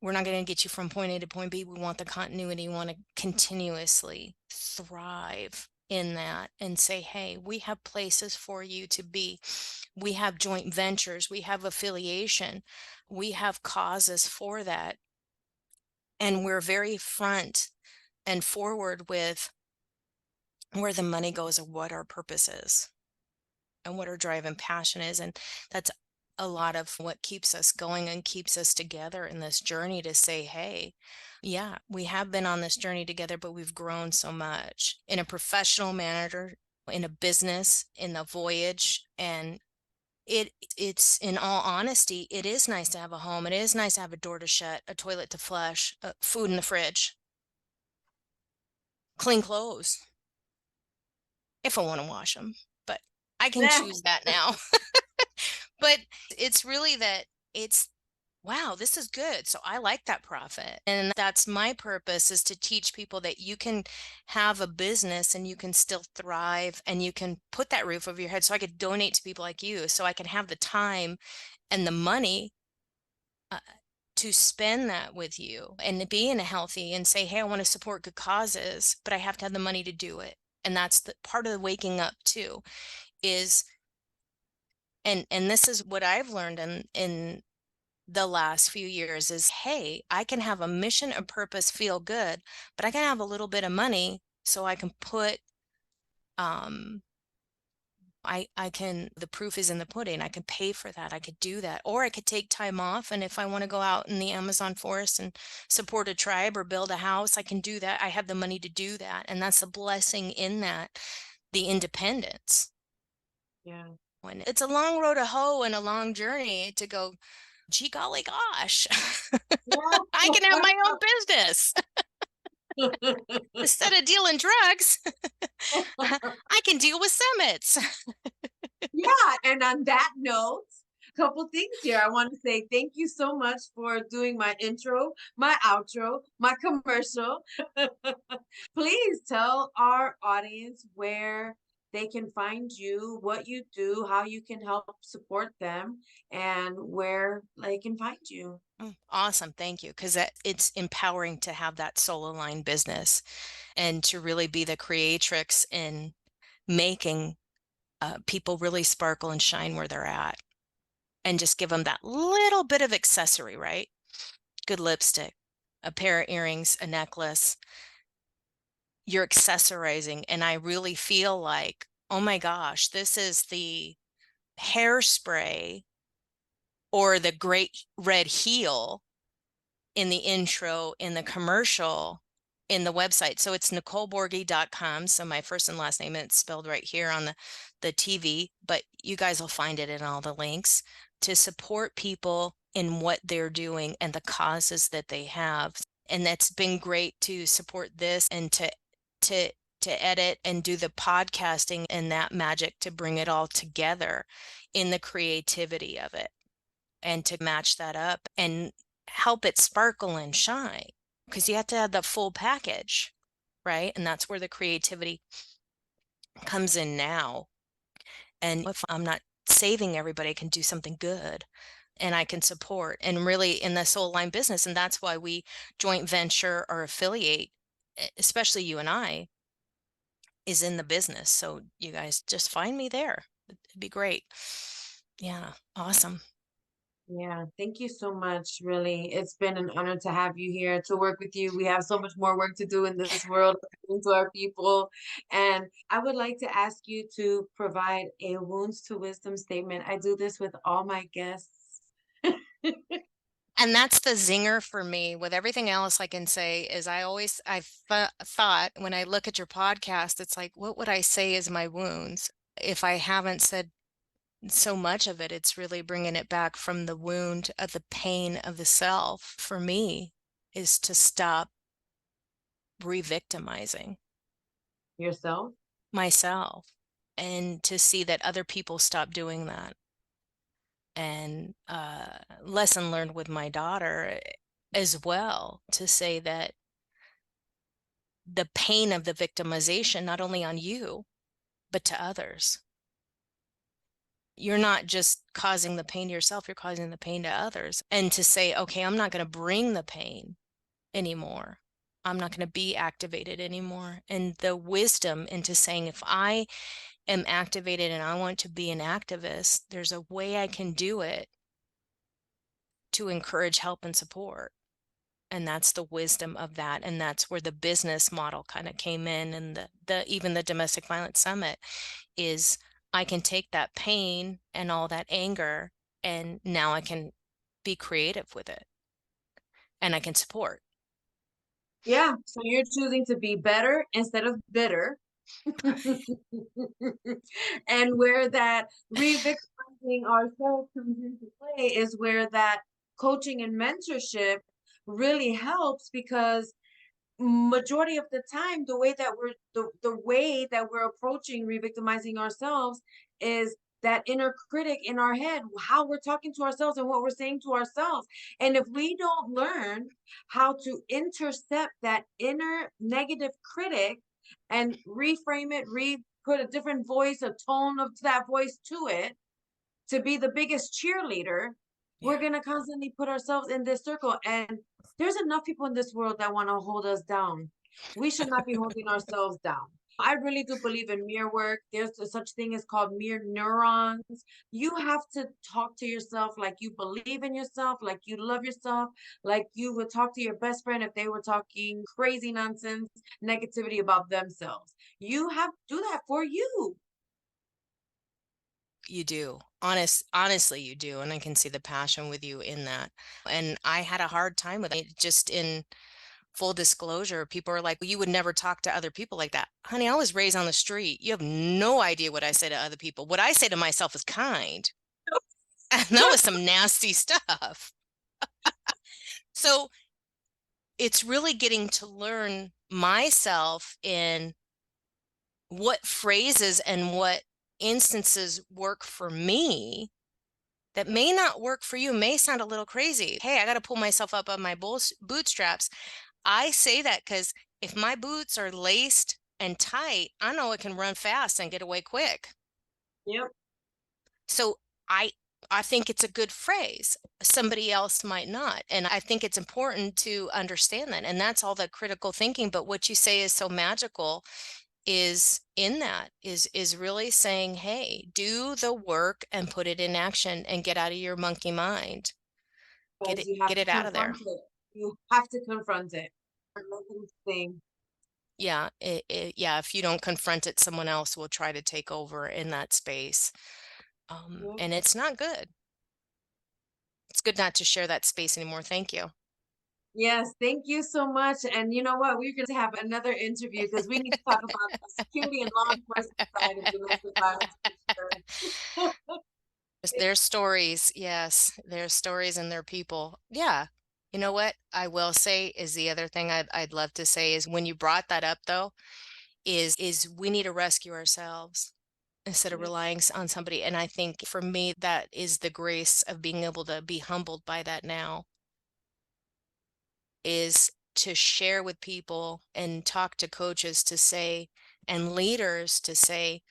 We're not going to get you from point A to point B. We want the continuity. We want to continuously thrive in that and say, hey, we have places for you to be. We have joint ventures. We have affiliation. We have causes for that. And we're very front and forward with where the money goes and what our purpose is and what our drive and passion is. And that's a lot of what keeps us going and keeps us together in this journey, to say, hey, yeah, we have been on this journey together, but we've grown so much in a professional manner, in a business, in the voyage. And it's in all honesty, it is nice to have a home. It is nice to have a door to shut, a toilet to flush, food in the fridge, clean clothes, if I want to wash them, but I can choose that now. But it's really that it's, wow, this is good. So I like that profit. And that's my purpose, is to teach people that you can have a business and you can still thrive and you can put that roof over your head. So I could donate to people like you, so I can have the time and the money to spend that with you and be in a healthy, and say, hey, I want to support good causes, but I have to have the money to do it. And that's the part of the waking up too, is, and this is what I've learned in the last few years, is, hey, I can have a mission, a purpose, feel good, but I can have a little bit of money, so I can put, I can, the proof is in the pudding. I can pay for that. I could do that. Or I could take time off. And if I want to go out in the Amazon forest and support a tribe or build a house, I can do that. I have the money to do that. And that's a blessing in that, the independence. Yeah. When it's a long road to hoe and a long journey to go, gee golly gosh, I can have my own business. Instead of dealing drugs, I can deal with summits. Yeah, and on that note, a couple things here. I want to say thank you so much for doing my intro, my outro, my commercial. Please tell our audience where they can find you, what you do, how you can help support them, and where they can find you. Awesome. Thank you. Because it's empowering to have that soul aligned business and to really be the creatrix in making people really sparkle and shine where they're at, and just give them that little bit of accessory, right? Good lipstick, a pair of earrings, a necklace. You're accessorizing. And I really feel like, oh my gosh, this is the hairspray or the great red heel in the intro, in the commercial, in the website. So it's NicoleBorghi.com. So my first and last name, and it's spelled right here on the TV, but you guys will find it in all the links to support people in what they're doing and the causes that they have. And that's been great to support this and to edit and do the podcasting and that magic to bring it all together in the creativity of it and to match that up and help it sparkle and shine, because you have to have the full package, right? And that's where the creativity comes in now. And if I'm not saving everybody, I can do something good and I can support and really in the soul line business. And that's why we joint venture or affiliate, especially you and I, is in the business. So you guys just find me there. It'd be great. Yeah. Awesome. Yeah, thank you so much. Really, it's been an honor to have you here to work with you. We have so much more work to do in this world to our people. And I would like to ask you to provide a wounds to wisdom statement. I do this with all my guests. And that's the zinger for me. With everything else I can say is I thought when I look at your podcast, it's like, what would I say is my wounds? If I haven't said so much of it, it's really bringing it back from the wound of the pain of the self. For me, is to stop re-victimizing Yourself? myself and to see that other people stop doing that. And lesson learned with my daughter as well, to say that the pain of the victimization, not only on you, but to others. You're not just causing the pain to yourself, you're causing the pain to others. And to say, okay, I'm not going to bring the pain anymore. I'm not going to be activated anymore. And the wisdom into saying, if I am activated and I want to be an activist, there's a way I can do it to encourage help and support. And that's the wisdom of that. And that's where the business model kind of came in. And even the Domestic Violence Summit is, I can take that pain and all that anger, and now I can be creative with it and I can support. Yeah, so you're choosing to be better instead of bitter. And where that re-victimizing ourselves comes into play is where that coaching and mentorship really helps, because majority of the time the way that we're approaching re-victimizing ourselves is that inner critic in our head, how we're talking to ourselves and what we're saying to ourselves. And if we don't learn how to intercept that inner negative critic and reframe it, put a different voice, a tone of that voice to it, to be the biggest cheerleader, we're going to constantly put ourselves in this circle. And there's enough people in this world that want to hold us down. We should not be holding ourselves down. I really do believe in mirror work. There's such thing as called mirror neurons. You have to talk to yourself like you believe in yourself, like you love yourself, like you would talk to your best friend if they were talking crazy nonsense, negativity about themselves. You have to do that for you. You do. Honestly, you do. And I can see the passion with you in that. And I had a hard time with it. Just in full disclosure, people are like, well, you would never talk to other people like that. Honey, I was raised on the street. You have no idea what I say to other people. What I say to myself is kind. And that was some nasty stuff. So it's really getting to learn myself in what phrases and what instances work for me that may not work for you, may sound a little crazy. Hey, I got to pull myself up on my bootstraps. I say that because if my boots are laced and tight, I know I can run fast and get away quick. Yep. So I think it's a good phrase. Somebody else might not. And I think it's important to understand that. And that's all the critical thinking. But what you say is so magical is really saying, hey, do the work and put it in action and get out of your monkey mind. Because you have Get to it out of there. confront it. You have to confront it. Thing. Yeah, yeah. If you don't confront it, someone else will try to take over in that space. And it's not good. it's good not to share that space anymore. Thank you. Yes, thank you so much. And you know what? We're going to have another interview because we need to talk about the security and law enforcement side of domestic violence for sure. Their stories, yes, their stories and their people. Yeah. You know what I will say is the other thing I'd love to say is when you brought that up though, is we need to rescue ourselves instead of Yes. relying on somebody. And I think for me, that is the grace of being able to be humbled by that now, is to share with people and talk to coaches to say, and leaders to say,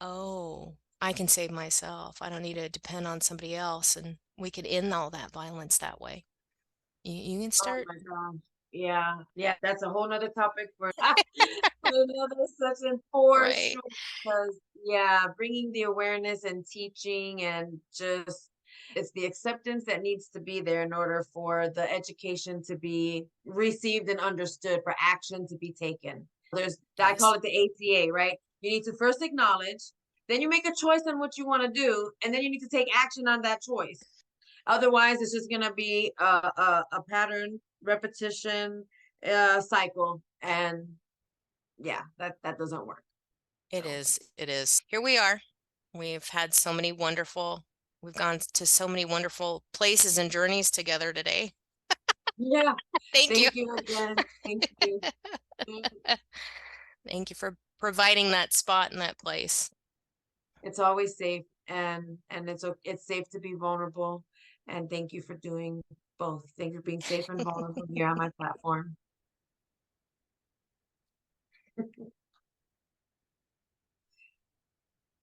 oh, I can save myself. I don't need to depend on somebody else. And we could end all that violence that way. You can Oh start. my God. Yeah, yeah, that's a whole nother topic for another session for Right. sure. Because yeah, bringing the awareness and teaching and just it's the acceptance that needs to be there in order for the education to be received and understood, for action to be taken. I call Yes. it the ACA, right? You need to first acknowledge, then you make a choice on what you want to do, and then you need to take action on that choice. Otherwise, it's just gonna be a pattern, repetition, cycle, and yeah, that doesn't work. It So is. It is. Here we are. We've gone to so many wonderful places and journeys together today. yeah, Thank you. thank you again. Thank you. Thank you for providing that spot in that place. It's always safe, and it's safe to be vulnerable. And thank you for doing both. Thank you for being safe and vulnerable here on my platform.